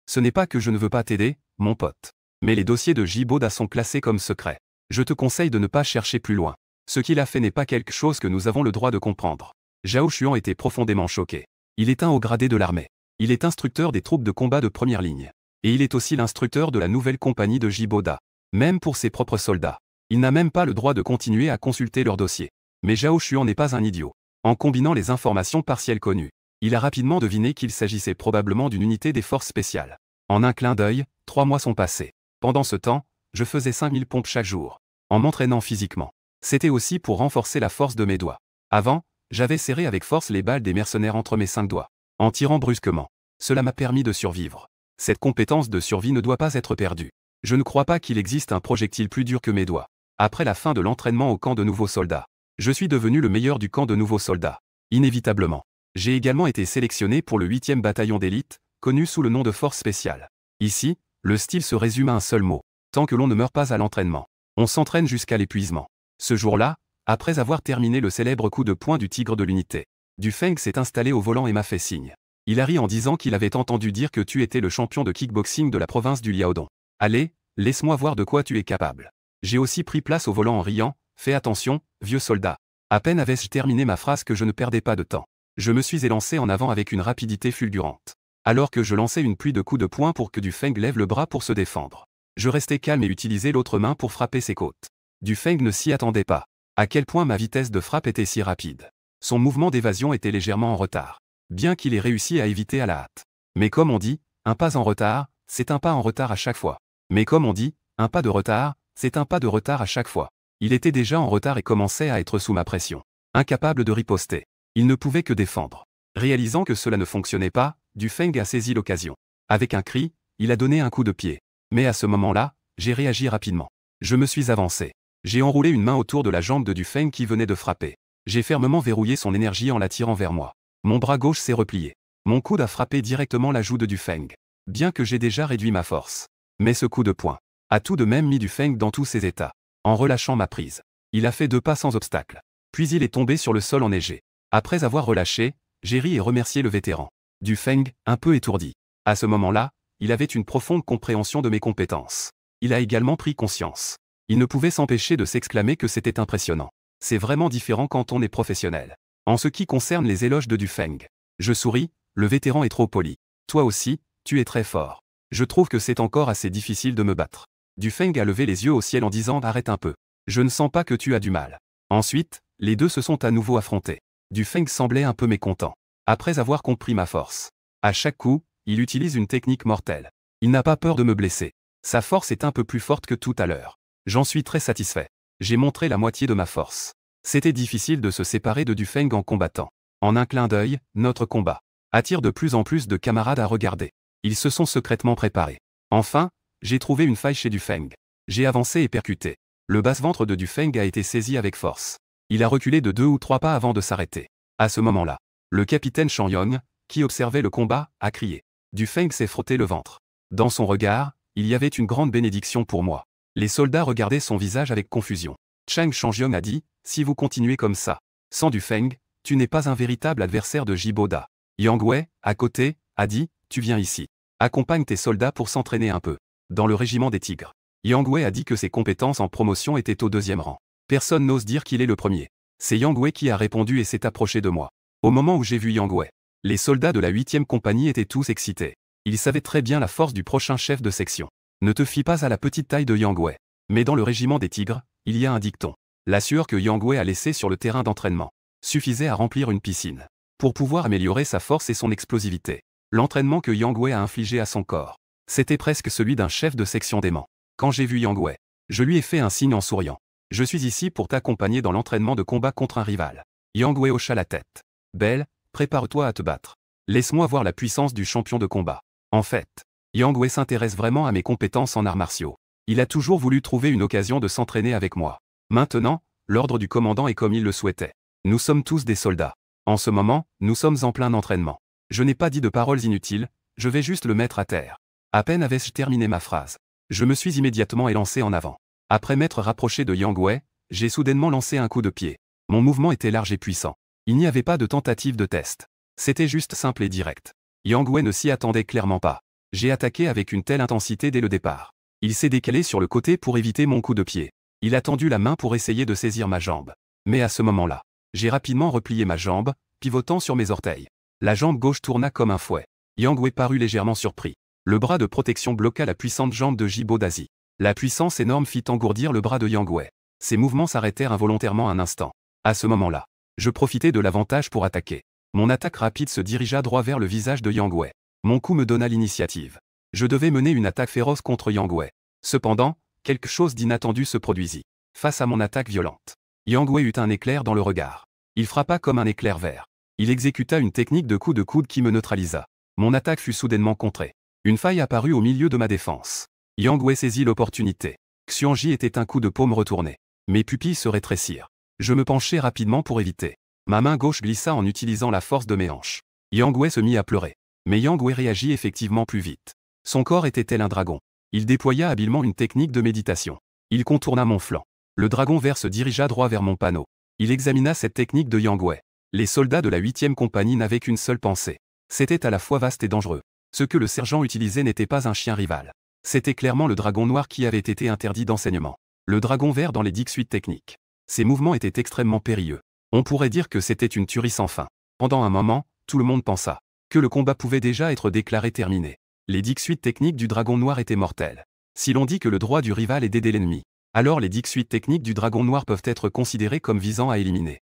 Ce n'est pas que je ne veux pas t'aider, mon pote. Mais les dossiers de Jibo-da sont classés comme secrets. Je te conseille de ne pas chercher plus loin. Ce qu'il a fait n'est pas quelque chose que nous avons le droit de comprendre. Zhao Xuan était profondément choqué. Il est un haut gradé de l'armée. Il est instructeur des troupes de combat de première ligne. Et il est aussi l'instructeur de la nouvelle compagnie de Jibo-da. Même pour ses propres soldats. Il n'a même pas le droit de continuer à consulter leur dossier. Mais Zhao Xuan n'est pas un idiot. En combinant les informations partielles connues, il a rapidement deviné qu'il s'agissait probablement d'une unité des forces spéciales. En un clin d'œil, 3 mois sont passés. Pendant ce temps, je faisais 5000 pompes chaque jour, en m'entraînant physiquement. C'était aussi pour renforcer la force de mes doigts. Avant, j'avais serré avec force les balles des mercenaires entre mes 5 doigts, en tirant brusquement. Cela m'a permis de survivre. Cette compétence de survie ne doit pas être perdue. Je ne crois pas qu'il existe un projectile plus dur que mes doigts. Après la fin de l'entraînement au camp de nouveaux soldats, je suis devenu le meilleur du camp de nouveaux soldats. Inévitablement. J'ai également été sélectionné pour le 8e bataillon d'élite, connu sous le nom de force spéciale. Ici, le style se résume à un seul mot. Tant que l'on ne meurt pas à l'entraînement, on s'entraîne jusqu'à l'épuisement. Ce jour-là, après avoir terminé le célèbre coup de poing du tigre de l'unité, Du Feng s'est installé au volant et m'a fait signe. Il a ri en disant qu'il avait entendu dire que tu étais le champion de kickboxing de la province du Liaodong. Allez, laisse-moi voir de quoi tu es capable. J'ai aussi pris place au volant en riant, fais attention, vieux soldat. À peine avais-je terminé ma phrase que je ne perdais pas de temps. Je me suis élancé en avant avec une rapidité fulgurante. Alors que je lançais une pluie de coups de poing pour que Du Feng lève le bras pour se défendre. Je restais calme et utilisais l'autre main pour frapper ses côtes. Du Feng ne s'y attendait pas. À quel point ma vitesse de frappe était si rapide. Son mouvement d'évasion était légèrement en retard. Bien qu'il ait réussi à éviter à la hâte. Mais comme on dit, un pas en retard, c'est un pas en retard à chaque fois. Mais comme on dit, un pas de retard, c'est un pas de retard à chaque fois. Il était déjà en retard et commençait à être sous ma pression. Incapable de riposter. Il ne pouvait que défendre. Réalisant que cela ne fonctionnait pas, Du Feng a saisi l'occasion. Avec un cri, il a donné un coup de pied. Mais à ce moment-là, j'ai réagi rapidement. Je me suis avancé. J'ai enroulé une main autour de la jambe de Du Feng qui venait de frapper. J'ai fermement verrouillé son énergie en l'attirant vers moi. Mon bras gauche s'est replié. Mon coude a frappé directement la joue de Du Feng. Bien que j'ai déjà réduit ma force. Mais ce coup de poing a tout de même mis Du Feng dans tous ses états. En relâchant ma prise, il a fait 2 pas sans obstacle. Puis il est tombé sur le sol enneigé. Après avoir relâché, j'ai ri et remercié le vétéran. Du Feng, un peu étourdi. À ce moment-là, il avait une profonde compréhension de mes compétences. Il a également pris conscience. Il ne pouvait s'empêcher de s'exclamer que c'était impressionnant. C'est vraiment différent quand on est professionnel. En ce qui concerne les éloges de Du Feng, je souris, le vétéran est trop poli. Toi aussi, tu es très fort. Je trouve que c'est encore assez difficile de me battre. Du Feng a levé les yeux au ciel en disant « Arrête un peu. Je ne sens pas que tu as du mal. » Ensuite, les deux se sont à nouveau affrontés. Du Feng semblait un peu mécontent. Après avoir compris ma force. À chaque coup, il utilise une technique mortelle. Il n'a pas peur de me blesser. Sa force est un peu plus forte que tout à l'heure. J'en suis très satisfait. J'ai montré la moitié de ma force. C'était difficile de se séparer de Du Feng en combattant. En un clin d'œil, notre combat attire de plus en plus de camarades à regarder. Ils se sont secrètement préparés. Enfin, j'ai trouvé une faille chez Du Feng. J'ai avancé et percuté. Le basse-ventre de Du Feng a été saisi avec force. Il a reculé de 2 ou 3 pas avant de s'arrêter. À ce moment-là, le capitaine Shang Yong, qui observait le combat, a crié. Du Feng s'est frotté le ventre. Dans son regard, il y avait une grande bénédiction pour moi. Les soldats regardaient son visage avec confusion. Chang Changyong a dit, si vous continuez comme ça, sans Du Feng, tu n'es pas un véritable adversaire de Jiboda. Yang Wei, à côté, a dit, tu viens ici. Accompagne tes soldats pour s'entraîner un peu. Dans le régiment des Tigres. Yang Wei a dit que ses compétences en promotion étaient au 2e rang. Personne n'ose dire qu'il est le premier. C'est Yang Wei qui a répondu et s'est approché de moi. Au moment où j'ai vu Yang Wei, les soldats de la 8e compagnie étaient tous excités. Ils savaient très bien la force du prochain chef de section. Ne te fie pas à la petite taille de Yang Wei. Mais dans le régiment des Tigres, il y a un dicton. La sueur que Yang Wei a laissée sur le terrain d'entraînement suffisait à remplir une piscine. Pour pouvoir améliorer sa force et son explosivité, l'entraînement que Yang Wei a infligé à son corps, c'était presque celui d'un chef de section d'aimant. Quand j'ai vu Yang Wei, je lui ai fait un signe en souriant. Je suis ici pour t'accompagner dans l'entraînement de combat contre un rival. Yang Wei hocha la tête. Belle, prépare-toi à te battre. Laisse-moi voir la puissance du champion de combat. En fait, Yang Wei s'intéresse vraiment à mes compétences en arts martiaux. Il a toujours voulu trouver une occasion de s'entraîner avec moi. Maintenant, l'ordre du commandant est comme il le souhaitait. Nous sommes tous des soldats. En ce moment, nous sommes en plein entraînement. Je n'ai pas dit de paroles inutiles, je vais juste le mettre à terre. À peine avais-je terminé ma phrase. Je me suis immédiatement élancé en avant. Après m'être rapproché de Yang Wei, j'ai soudainement lancé un coup de pied. Mon mouvement était large et puissant. Il n'y avait pas de tentative de test. C'était juste simple et direct. Yang Wei ne s'y attendait clairement pas. J'ai attaqué avec une telle intensité dès le départ. Il s'est décalé sur le côté pour éviter mon coup de pied. Il a tendu la main pour essayer de saisir ma jambe. Mais à ce moment-là, j'ai rapidement replié ma jambe, pivotant sur mes orteils. La jambe gauche tourna comme un fouet. Yang Wei parut légèrement surpris. Le bras de protection bloqua la puissante jambe de Jibo Dazi. La puissance énorme fit engourdir le bras de Yang Wei. Ses mouvements s'arrêtèrent involontairement un instant. À ce moment-là, je profitai de l'avantage pour attaquer. Mon attaque rapide se dirigea droit vers le visage de Yang Wei. Mon coup me donna l'initiative. Je devais mener une attaque féroce contre Yang Wei. Cependant, quelque chose d'inattendu se produisit. Face à mon attaque violente, Yang Wei eut un éclair dans le regard. Il frappa comme un éclair vert. Il exécuta une technique de coup de coude qui me neutralisa. Mon attaque fut soudainement contrée. Une faille apparut au milieu de ma défense. Yang Wei saisit l'opportunité. Xianji était un coup de paume retourné. Mes pupilles se rétrécirent. Je me penchai rapidement pour éviter. Ma main gauche glissa en utilisant la force de mes hanches. Yang Wei se mit à pleurer. Mais Yang Wei réagit effectivement plus vite. Son corps était tel un dragon. Il déploya habilement une technique de méditation. Il contourna mon flanc. Le dragon vert se dirigea droit vers mon panneau. Il examina cette technique de Yang Wei. Les soldats de la 8e compagnie n'avaient qu'une seule pensée. C'était à la fois vaste et dangereux. Ce que le sergent utilisait n'était pas un chien rival. C'était clairement le dragon noir qui avait été interdit d'enseignement. Le dragon vert dans les 18 techniques. Ses mouvements étaient extrêmement périlleux. On pourrait dire que c'était une tuerie sans fin. Pendant un moment, tout le monde pensa que le combat pouvait déjà être déclaré terminé. Les 18 techniques du dragon noir étaient mortelles. Si l'on dit que le droit du rival est d'aider l'ennemi, alors les 18 techniques du dragon noir peuvent être considérées comme visant à éliminer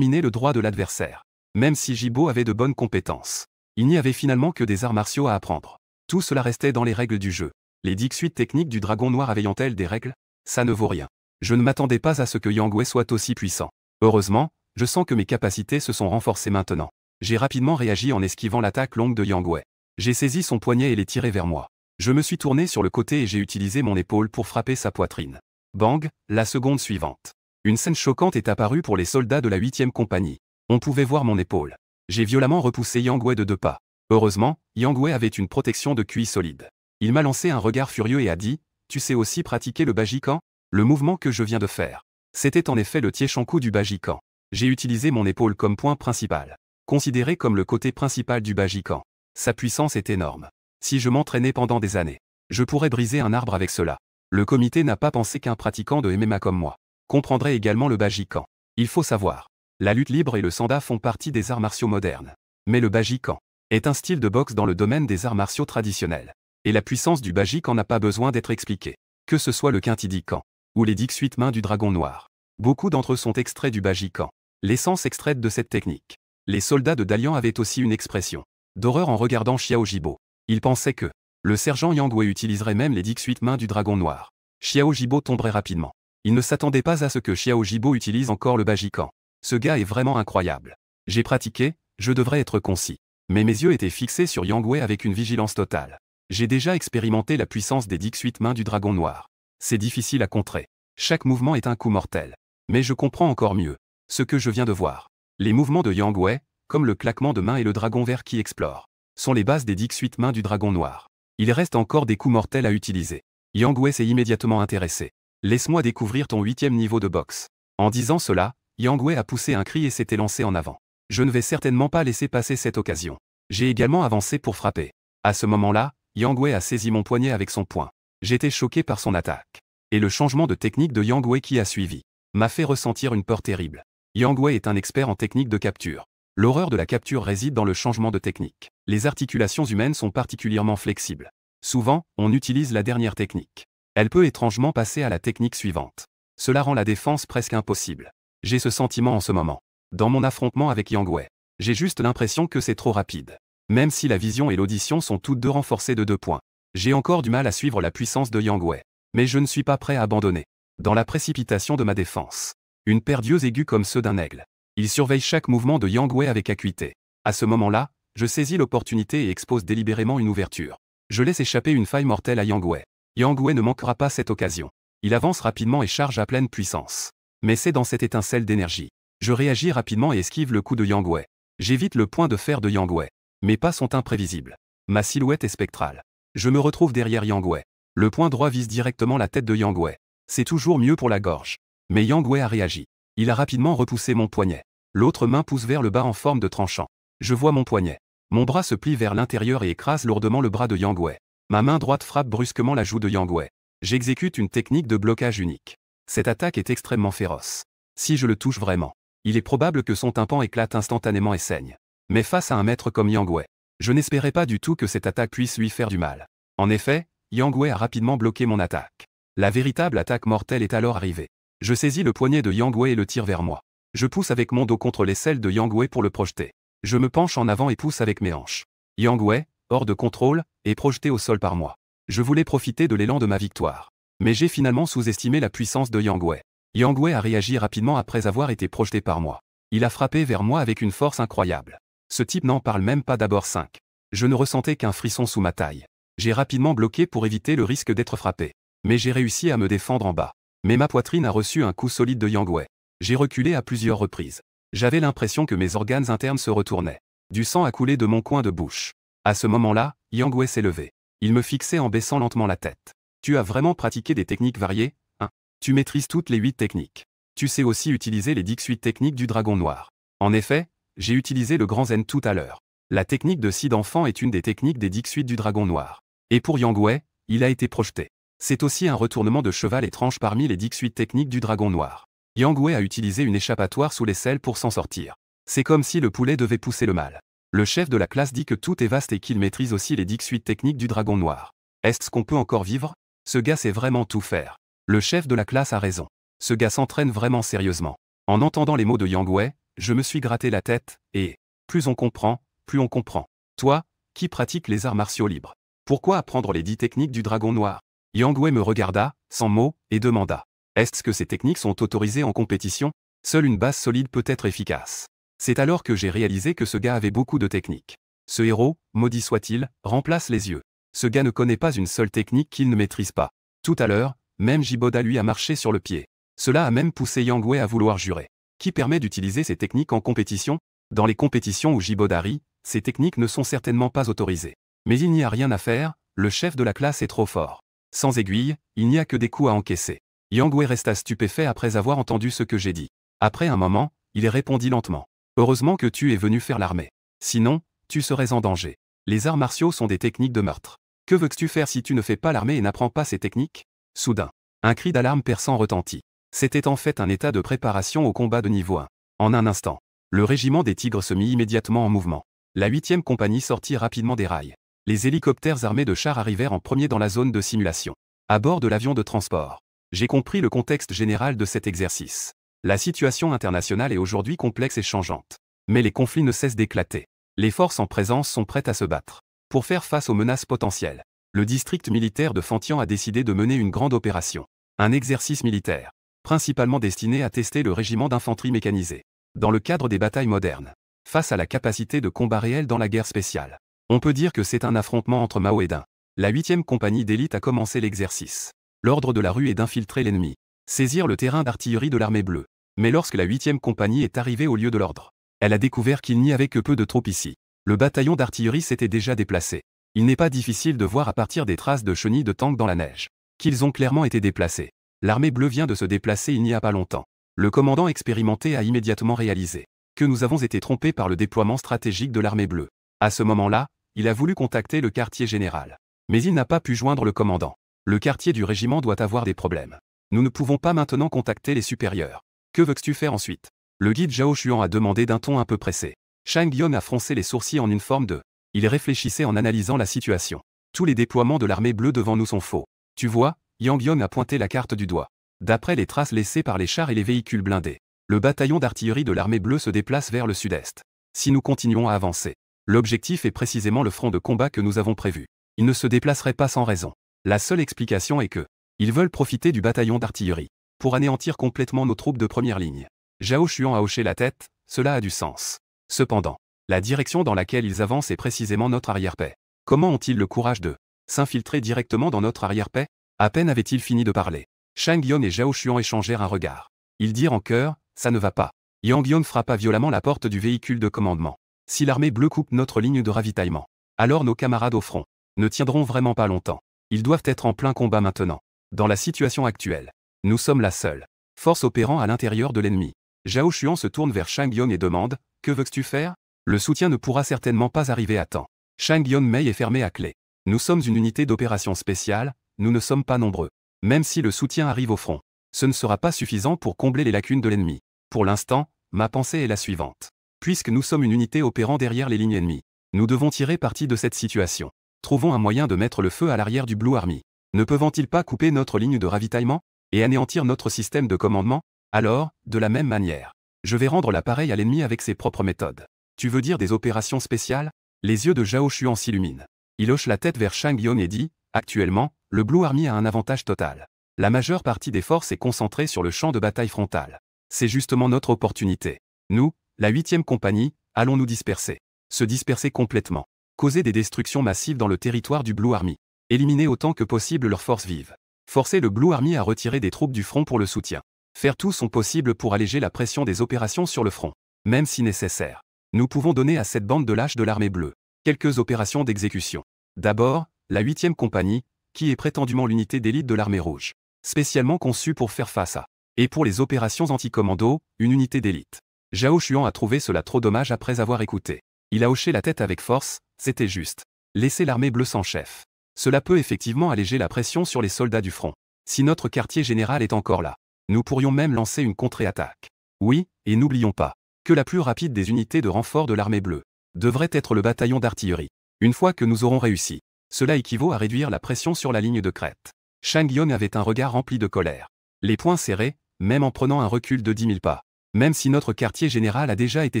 le droit de l'adversaire. Même si Jibo avait de bonnes compétences, il n'y avait finalement que des arts martiaux à apprendre. Tout cela restait dans les règles du jeu. Les 18 techniques du dragon noir ayant-elles des règles? Ça ne vaut rien. Je ne m'attendais pas à ce que Yang Wei soit aussi puissant. Heureusement, je sens que mes capacités se sont renforcées maintenant. J'ai rapidement réagi en esquivant l'attaque longue de Yang Wei. J'ai saisi son poignet et l'ai tiré vers moi. Je me suis tourné sur le côté et j'ai utilisé mon épaule pour frapper sa poitrine. Bang, la seconde suivante. Une scène choquante est apparue pour les soldats de la 8e compagnie. On pouvait voir mon épaule. J'ai violemment repoussé Yang Wei de 2 pas. Heureusement, Yang Wei avait une protection de QI solide. Il m'a lancé un regard furieux et a dit « Tu sais aussi pratiquer le Bajikan ?» Le mouvement que je viens de faire. C'était en effet le Tieshanku du Bajikan. J'ai utilisé mon épaule comme point principal. Considéré comme le côté principal du Bajikan. Sa puissance est énorme. Si je m'entraînais pendant des années, je pourrais briser un arbre avec cela. Le comité n'a pas pensé qu'un pratiquant de MMA comme moi comprendrait également le Bajikan. Il faut savoir, la lutte libre et le sanda font partie des arts martiaux modernes. Mais le Bajikan est un style de boxe dans le domaine des arts martiaux traditionnels. Et la puissance du Bajikan n'a pas besoin d'être expliquée. Que ce soit le Kintidikan ou les 18 mains du dragon noir. Beaucoup d'entre eux sont extraits du Bajikan. L'essence extraite de cette technique. Les soldats de Dalian avaient aussi une expression d'horreur en regardant Xiao Jibo. Ils pensaient que le sergent Yang Wei utiliserait même les 18 mains du dragon noir. Xiao Jibo tomberait rapidement. Ils ne s'attendaient pas à ce que Xiao Jibo utilise encore le Bajikan. Ce gars est vraiment incroyable. J'ai pratiqué, je devrais être concis. Mais mes yeux étaient fixés sur Yang Wei avec une vigilance totale. J'ai déjà expérimenté la puissance des 18 mains du dragon noir. C'est difficile à contrer. Chaque mouvement est un coup mortel. Mais je comprends encore mieux ce que je viens de voir. Les mouvements de Yang Wei, comme le claquement de mains et le dragon vert qui explore, sont les bases des 18 mains du dragon noir. Il reste encore des coups mortels à utiliser. Yang Wei s'est immédiatement intéressé. Laisse-moi découvrir ton 8e niveau de boxe. En disant cela, Yang Wei a poussé un cri et s'était lancé en avant. Je ne vais certainement pas laisser passer cette occasion. J'ai également avancé pour frapper. À ce moment-là, Yang Wei a saisi mon poignet avec son poing. J'étais choqué par son attaque. Et le changement de technique de Yang Wei qui a suivi m'a fait ressentir une peur terrible. Yang Wei est un expert en technique de capture. L'horreur de la capture réside dans le changement de technique. Les articulations humaines sont particulièrement flexibles. Souvent, on utilise la dernière technique. Elle peut étrangement passer à la technique suivante. Cela rend la défense presque impossible. J'ai ce sentiment en ce moment. Dans mon affrontement avec Yang Wei, j'ai juste l'impression que c'est trop rapide. Même si la vision et l'audition sont toutes deux renforcées de 2 points. J'ai encore du mal à suivre la puissance de Yang Wei. Mais je ne suis pas prêt à abandonner. Dans la précipitation de ma défense, une paire d'yeux aigus comme ceux d'un aigle. Il surveille chaque mouvement de Yang Wei avec acuité. À ce moment-là, je saisis l'opportunité et expose délibérément une ouverture. Je laisse échapper une faille mortelle à Yang Wei. Yang Wei ne manquera pas cette occasion. Il avance rapidement et charge à pleine puissance. Mais c'est dans cette étincelle d'énergie. Je réagis rapidement et esquive le coup de Yang Wei. J'évite le point de fer de Yang Wei. Mes pas sont imprévisibles. Ma silhouette est spectrale. Je me retrouve derrière Yang Wei. Le point droit vise directement la tête de Yang Wei. C'est toujours mieux pour la gorge. Mais Yang Wei a réagi. Il a rapidement repoussé mon poignet. L'autre main pousse vers le bas en forme de tranchant. Je vois mon poignet. Mon bras se plie vers l'intérieur et écrase lourdement le bras de Yang Wei. Ma main droite frappe brusquement la joue de Yang Wei. J'exécute une technique de blocage unique. Cette attaque est extrêmement féroce. Si je le touche vraiment, il est probable que son tympan éclate instantanément et saigne. Mais face à un maître comme Yang Wei, je n'espérais pas du tout que cette attaque puisse lui faire du mal. En effet, Yang Wei a rapidement bloqué mon attaque. La véritable attaque mortelle est alors arrivée. Je saisis le poignet de Yang Wei et le tire vers moi. Je pousse avec mon dos contre l'aisselle de Yang Wei pour le projeter. Je me penche en avant et pousse avec mes hanches. Yang Wei, hors de contrôle, est projeté au sol par moi. Je voulais profiter de l'élan de ma victoire. Mais j'ai finalement sous-estimé la puissance de Yang Wei. Yang Wei a réagi rapidement après avoir été projeté par moi. Il a frappé vers moi avec une force incroyable. Ce type n'en parle même pas d'abord 5. Je ne ressentais qu'un frisson sous ma taille. J'ai rapidement bloqué pour éviter le risque d'être frappé. Mais j'ai réussi à me défendre en bas. Mais ma poitrine a reçu un coup solide de Yang Wei. J'ai reculé à plusieurs reprises. J'avais l'impression que mes organes internes se retournaient. Du sang a coulé de mon coin de bouche. À ce moment-là, Yang Wei s'est levé. Il me fixait en baissant lentement la tête. Tu as vraiment pratiqué des techniques variées, hein? Tu maîtrises toutes les 8 techniques. Tu sais aussi utiliser les 18 techniques du dragon noir. En effet, j'ai utilisé le grand zen tout à l'heure. La technique de scie d'enfant est une des techniques des 18 du dragon noir. Et pour Yang Wei, il a été projeté. C'est aussi un retournement de cheval étrange parmi les 18 techniques du dragon noir. Yang Wei a utilisé une échappatoire sous l'aisselle pour s'en sortir. C'est comme si le poulet devait pousser le mâle. Le chef de la classe dit que tout est vaste et qu'il maîtrise aussi les 18 techniques du dragon noir. Est-ce qu'on peut encore vivre? Ce gars sait vraiment tout faire. Le chef de la classe a raison. Ce gars s'entraîne vraiment sérieusement. En entendant les mots de Yang Wei, je me suis gratté la tête, et plus on comprend, plus on comprend. Toi, qui pratique les arts martiaux libres, pourquoi apprendre les 10 techniques du dragon noir? Yang Wei me regarda, sans mots, et demanda. Est-ce que ces techniques sont autorisées en compétition? Seule une base solide peut être efficace. C'est alors que j'ai réalisé que ce gars avait beaucoup de techniques. Ce héros, maudit soit-il, remplace les yeux. Ce gars ne connaît pas une seule technique qu'il ne maîtrise pas. Tout à l'heure, même Jiboda lui a marché sur le pied. Cela a même poussé Yang Wei à vouloir jurer. Qui permet d'utiliser ces techniques en compétition? Dans les compétitions où Jiboda rit, ces techniques ne sont certainement pas autorisées. Mais il n'y a rien à faire, le chef de la classe est trop fort. Sans aiguille, il n'y a que des coups à encaisser. Yang Wei resta stupéfait après avoir entendu ce que j'ai dit. Après un moment, il répondit lentement. Heureusement que tu es venu faire l'armée. Sinon, tu serais en danger. Les arts martiaux sont des techniques de meurtre. Que veux-tu faire si tu ne fais pas l'armée et n'apprends pas ces techniques? Soudain, un cri d'alarme perçant retentit. C'était en fait un état de préparation au combat de niveau 1. En un instant, le régiment des tigres se mit immédiatement en mouvement. La 8e compagnie sortit rapidement des rails. Les hélicoptères armés de chars arrivèrent en premier dans la zone de simulation. À bord de l'avion de transport. J'ai compris le contexte général de cet exercice. La situation internationale est aujourd'hui complexe et changeante. Mais les conflits ne cessent d'éclater. Les forces en présence sont prêtes à se battre. Pour faire face aux menaces potentielles, le district militaire de Fantian a décidé de mener une grande opération. Un exercice militaire, principalement destiné à tester le régiment d'infanterie mécanisée. Dans le cadre des batailles modernes, face à la capacité de combat réel dans la guerre spéciale. On peut dire que c'est un affrontement entre Mao et Dun. La 8e compagnie d'élite a commencé l'exercice. L'ordre de la rue est d'infiltrer l'ennemi. Saisir le terrain d'artillerie de l'armée bleue. Mais lorsque la 8e compagnie est arrivée au lieu de l'ordre, elle a découvert qu'il n'y avait que peu de troupes ici. Le bataillon d'artillerie s'était déjà déplacé. Il n'est pas difficile de voir à partir des traces de chenilles de tanks dans la neige qu'ils ont clairement été déplacés. L'armée bleue vient de se déplacer il n'y a pas longtemps. Le commandant expérimenté a immédiatement réalisé que nous avons été trompés par le déploiement stratégique de l'armée bleue. À ce moment-là, il a voulu contacter le quartier général. Mais il n'a pas pu joindre le commandant. Le quartier du régiment doit avoir des problèmes. Nous ne pouvons pas maintenant contacter les supérieurs. Que veux-tu faire ensuite? Le guide Zhao Xuan a demandé d'un ton un peu pressé. Shang Yon a froncé les sourcils en une forme de. Il réfléchissait en analysant la situation. Tous les déploiements de l'armée bleue devant nous sont faux. Tu vois, Yang Yon a pointé la carte du doigt. D'après les traces laissées par les chars et les véhicules blindés, le bataillon d'artillerie de l'armée bleue se déplace vers le sud-est. Si nous continuons à avancer, l'objectif est précisément le front de combat que nous avons prévu. Ils ne se déplaceraient pas sans raison. La seule explication est que ils veulent profiter du bataillon d'artillerie pour anéantir complètement nos troupes de première ligne. Zhao Xuan a hoché la tête, cela a du sens. Cependant, la direction dans laquelle ils avancent est précisément notre arrière-paix. Comment ont-ils le courage de s'infiltrer directement dans notre arrière-paix? À peine avait-il fini de parler. Shang Yon et Zhao Xuan échangèrent un regard. Ils dirent en chœur, ça ne va pas. Yang Yon frappa violemment la porte du véhicule de commandement. Si l'armée bleue coupe notre ligne de ravitaillement, alors nos camarades au front ne tiendront vraiment pas longtemps. Ils doivent être en plein combat maintenant. Dans la situation actuelle, nous sommes la seule force opérant à l'intérieur de l'ennemi. Zhao Xuan se tourne vers Shang Yon et demande, que veux-tu faire? Le soutien ne pourra certainement pas arriver à temps. Shang Yon Mei est fermé à clé. Nous sommes une unité d'opération spéciale, nous ne sommes pas nombreux. Même si le soutien arrive au front, ce ne sera pas suffisant pour combler les lacunes de l'ennemi. Pour l'instant, ma pensée est la suivante. Puisque nous sommes une unité opérant derrière les lignes ennemies, nous devons tirer parti de cette situation. Trouvons un moyen de mettre le feu à l'arrière du Blue Army. Ne peuvent-ils pas couper notre ligne de ravitaillement? et anéantir notre système de commandement? Alors, de la même manière, je vais rendre l'appareil à l'ennemi avec ses propres méthodes. Tu veux dire des opérations spéciales? Les yeux de Zhao Xuan s'illuminent. Il hoche la tête vers Shang Yun et dit, actuellement, le Blue Army a un avantage total. La majeure partie des forces est concentrée sur le champ de bataille frontal. C'est justement notre opportunité. Nous, la 8e compagnie, allons nous disperser. Se disperser complètement. Causer des destructions massives dans le territoire du Blue Army. Éliminer autant que possible leurs forces vives. Forcer le Blue Army à retirer des troupes du front pour le soutien. Faire tout son possible pour alléger la pression des opérations sur le front. Même si nécessaire. Nous pouvons donner à cette bande de lâches de l'armée bleue quelques opérations d'exécution. D'abord, la 8e compagnie, qui est prétendument l'unité d'élite de l'armée rouge. Spécialement conçue pour faire face à. Et pour les opérations anti-commando, une unité d'élite. Zhao Xuan a trouvé cela trop dommage après avoir écouté. Il a hoché la tête avec force, c'était juste. Laisser l'armée bleue sans chef. Cela peut effectivement alléger la pression sur les soldats du front. Si notre quartier général est encore là, nous pourrions même lancer une contre-attaque. Oui, et n'oublions pas que la plus rapide des unités de renfort de l'armée bleue devrait être le bataillon d'artillerie. Une fois que nous aurons réussi, cela équivaut à réduire la pression sur la ligne de crête. Shang Yun avait un regard rempli de colère. Les poings serrés, même en prenant un recul de 10 000 pas. Même si notre quartier général a déjà été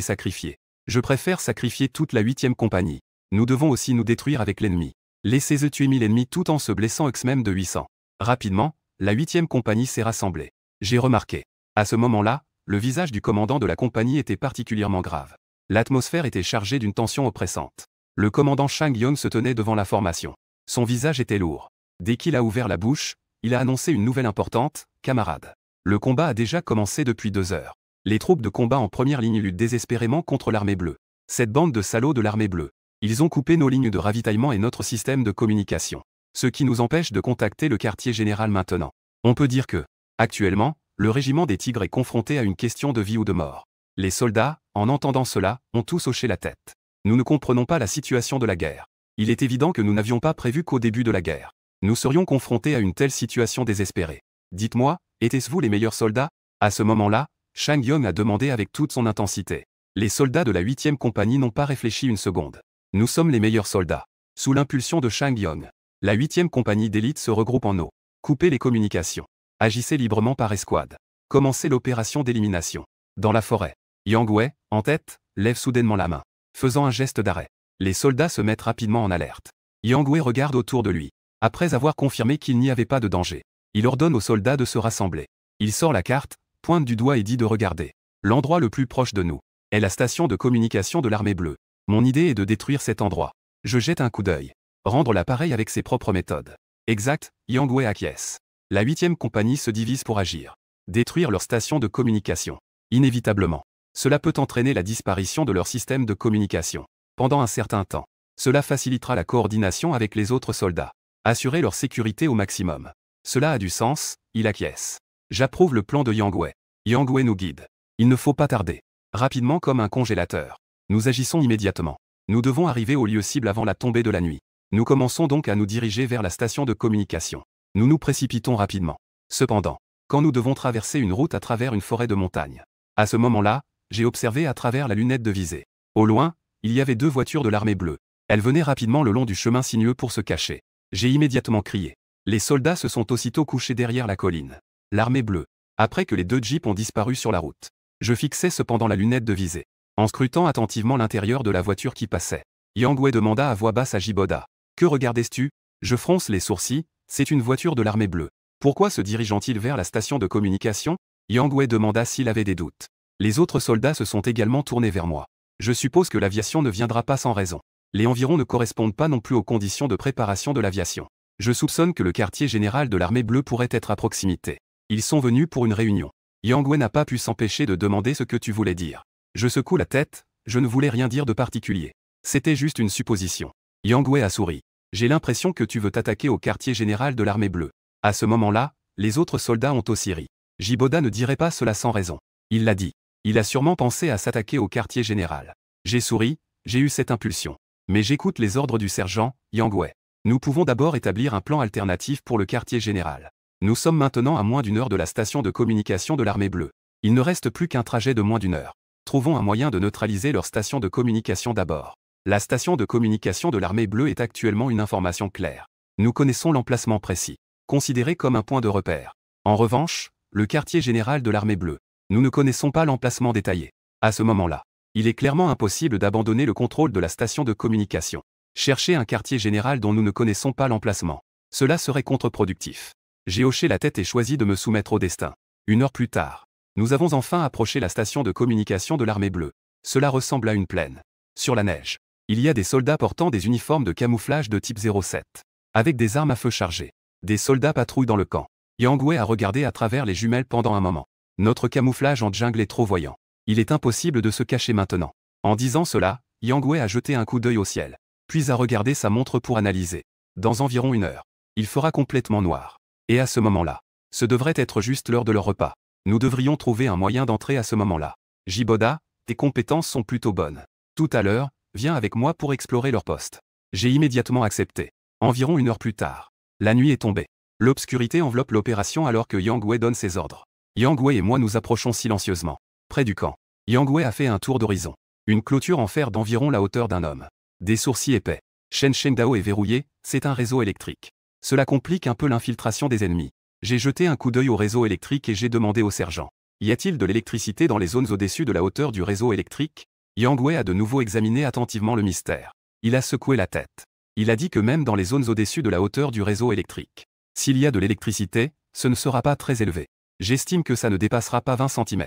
sacrifié. Je préfère sacrifier toute la 8e compagnie. Nous devons aussi nous détruire avec l'ennemi. Laissez-eux tuer 1000 ennemis tout en se blessant même de 800. Rapidement, la 8e compagnie s'est rassemblée. J'ai remarqué. À ce moment-là, le visage du commandant de la compagnie était particulièrement grave. L'atmosphère était chargée d'une tension oppressante. Le commandant Shang Yun se tenait devant la formation. Son visage était lourd. Dès qu'il a ouvert la bouche, il a annoncé une nouvelle importante, camarades. Le combat a déjà commencé depuis 2 heures. Les troupes de combat en première ligne luttent désespérément contre l'armée bleue. Cette bande de salauds de l'armée bleue. Ils ont coupé nos lignes de ravitaillement et notre système de communication. Ce qui nous empêche de contacter le quartier général maintenant. On peut dire que, actuellement, le régiment des Tigres est confronté à une question de vie ou de mort. Les soldats, en entendant cela, ont tous hoché la tête. Nous ne comprenons pas la situation de la guerre. Il est évident que nous n'avions pas prévu qu'au début de la guerre, nous serions confrontés à une telle situation désespérée. Dites-moi, étiez-vous les meilleurs soldats? À ce moment-là, Shang Yun a demandé avec toute son intensité. Les soldats de la 8e compagnie n'ont pas réfléchi une seconde. Nous sommes les meilleurs soldats. Sous l'impulsion de Shang Yun, la 8e compagnie d'élite se regroupe en eau. Coupez les communications. Agissez librement par escouade. Commencez l'opération d'élimination. Dans la forêt. Yang Wei, en tête, lève soudainement la main, faisant un geste d'arrêt. Les soldats se mettent rapidement en alerte. Yang Wei regarde autour de lui. Après avoir confirmé qu'il n'y avait pas de danger, il ordonne aux soldats de se rassembler. Il sort la carte, pointe du doigt et dit de regarder. L'endroit le plus proche de nous est la station de communication de l'armée bleue. Mon idée est de détruire cet endroit. Je jette un coup d'œil. Rendre l'appareil avec ses propres méthodes. Exact, Yang Wei acquiesce. La 8e compagnie se divise pour agir. Détruire leur station de communication. Inévitablement. Cela peut entraîner la disparition de leur système de communication. Pendant un certain temps. Cela facilitera la coordination avec les autres soldats. Assurer leur sécurité au maximum. Cela a du sens, il acquiesce. J'approuve le plan de Yang Wei. Yang Wei nous guide. Il ne faut pas tarder. Rapidement comme un congélateur. Nous agissons immédiatement. Nous devons arriver au lieu cible avant la tombée de la nuit. Nous commençons donc à nous diriger vers la station de communication. Nous nous précipitons rapidement. Cependant, quand nous devons traverser une route à travers une forêt de montagne. À ce moment-là, j'ai observé à travers la lunette de visée. Au loin, il y avait 2 voitures de l'armée bleue. Elles venaient rapidement le long du chemin sinueux pour se cacher. J'ai immédiatement crié. Les soldats se sont aussitôt couchés derrière la colline. L'armée bleue. Après que les 2 jeeps ont disparu sur la route. Je fixais cependant la lunette de visée. En scrutant attentivement l'intérieur de la voiture qui passait. Yang Wei demanda à voix basse à Jiboda. Que regardes-tu? Je fronce les sourcils, c'est une voiture de l'armée bleue. Pourquoi se dirigeant-il vers la station de communication? Yang Wei demanda s'il avait des doutes. Les autres soldats se sont également tournés vers moi. Je suppose que l'aviation ne viendra pas sans raison. Les environs ne correspondent pas non plus aux conditions de préparation de l'aviation. Je soupçonne que le quartier général de l'armée bleue pourrait être à proximité. Ils sont venus pour une réunion. Yang Wei n'a pas pu s'empêcher de demander ce que tu voulais dire. Je secoue la tête, je ne voulais rien dire de particulier. C'était juste une supposition. Yang Wei a souri. J'ai l'impression que tu veux t'attaquer au quartier général de l'armée bleue. À ce moment-là, les autres soldats ont aussi ri. Jiboda ne dirait pas cela sans raison. Il l'a dit. Il a sûrement pensé à s'attaquer au quartier général. J'ai souri, j'ai eu cette impulsion. Mais j'écoute les ordres du sergent, Yang Wei. Nous pouvons d'abord établir un plan alternatif pour le quartier général. Nous sommes maintenant à moins d'1 heure de la station de communication de l'armée bleue. Il ne reste plus qu'un trajet de moins d'1 heure. Trouvons un moyen de neutraliser leur station de communication d'abord. La station de communication de l'armée bleue est actuellement une information claire. Nous connaissons l'emplacement précis. Considéré comme un point de repère. En revanche, le quartier général de l'armée bleue. Nous ne connaissons pas l'emplacement détaillé. À ce moment-là, il est clairement impossible d'abandonner le contrôle de la station de communication. Chercher un quartier général dont nous ne connaissons pas l'emplacement. Cela serait contre-productif. J'ai hoché la tête et choisi de me soumettre au destin. 1 heure plus tard, nous avons enfin approché la station de communication de l'armée bleue. Cela ressemble à une plaine. Sur la neige, il y a des soldats portant des uniformes de camouflage de type 07. Avec des armes à feu chargées. Des soldats patrouillent dans le camp. Yang Wei a regardé à travers les jumelles pendant un moment. Notre camouflage en jungle est trop voyant. Il est impossible de se cacher maintenant. En disant cela, Yang Wei a jeté un coup d'œil au ciel. Puis a regardé sa montre pour analyser. Dans environ 1 heure, il fera complètement noir. Et à ce moment-là, ce devrait être juste l'heure de leur repas. Nous devrions trouver un moyen d'entrer à ce moment-là. Jiboda, tes compétences sont plutôt bonnes. Tout à l'heure, viens avec moi pour explorer leur poste. J'ai immédiatement accepté. Environ 1 heure plus tard, la nuit est tombée. L'obscurité enveloppe l'opération alors que Yang Wei donne ses ordres. Yang Wei et moi nous approchons silencieusement. Près du camp, Yang Wei a fait un tour d'horizon. Une clôture en fer d'environ la hauteur d'un homme. Des sourcils épais. Shen Shengdao est verrouillé, c'est un réseau électrique. Cela complique un peu l'infiltration des ennemis. J'ai jeté un coup d'œil au réseau électrique et j'ai demandé au sergent. Y a-t-il de l'électricité dans les zones au-dessus de la hauteur du réseau électrique? Yang Wei a de nouveau examiné attentivement le mystère. Il a secoué la tête. Il a dit que même dans les zones au-dessus de la hauteur du réseau électrique, s'il y a de l'électricité, ce ne sera pas très élevé. J'estime que ça ne dépassera pas 20 cm.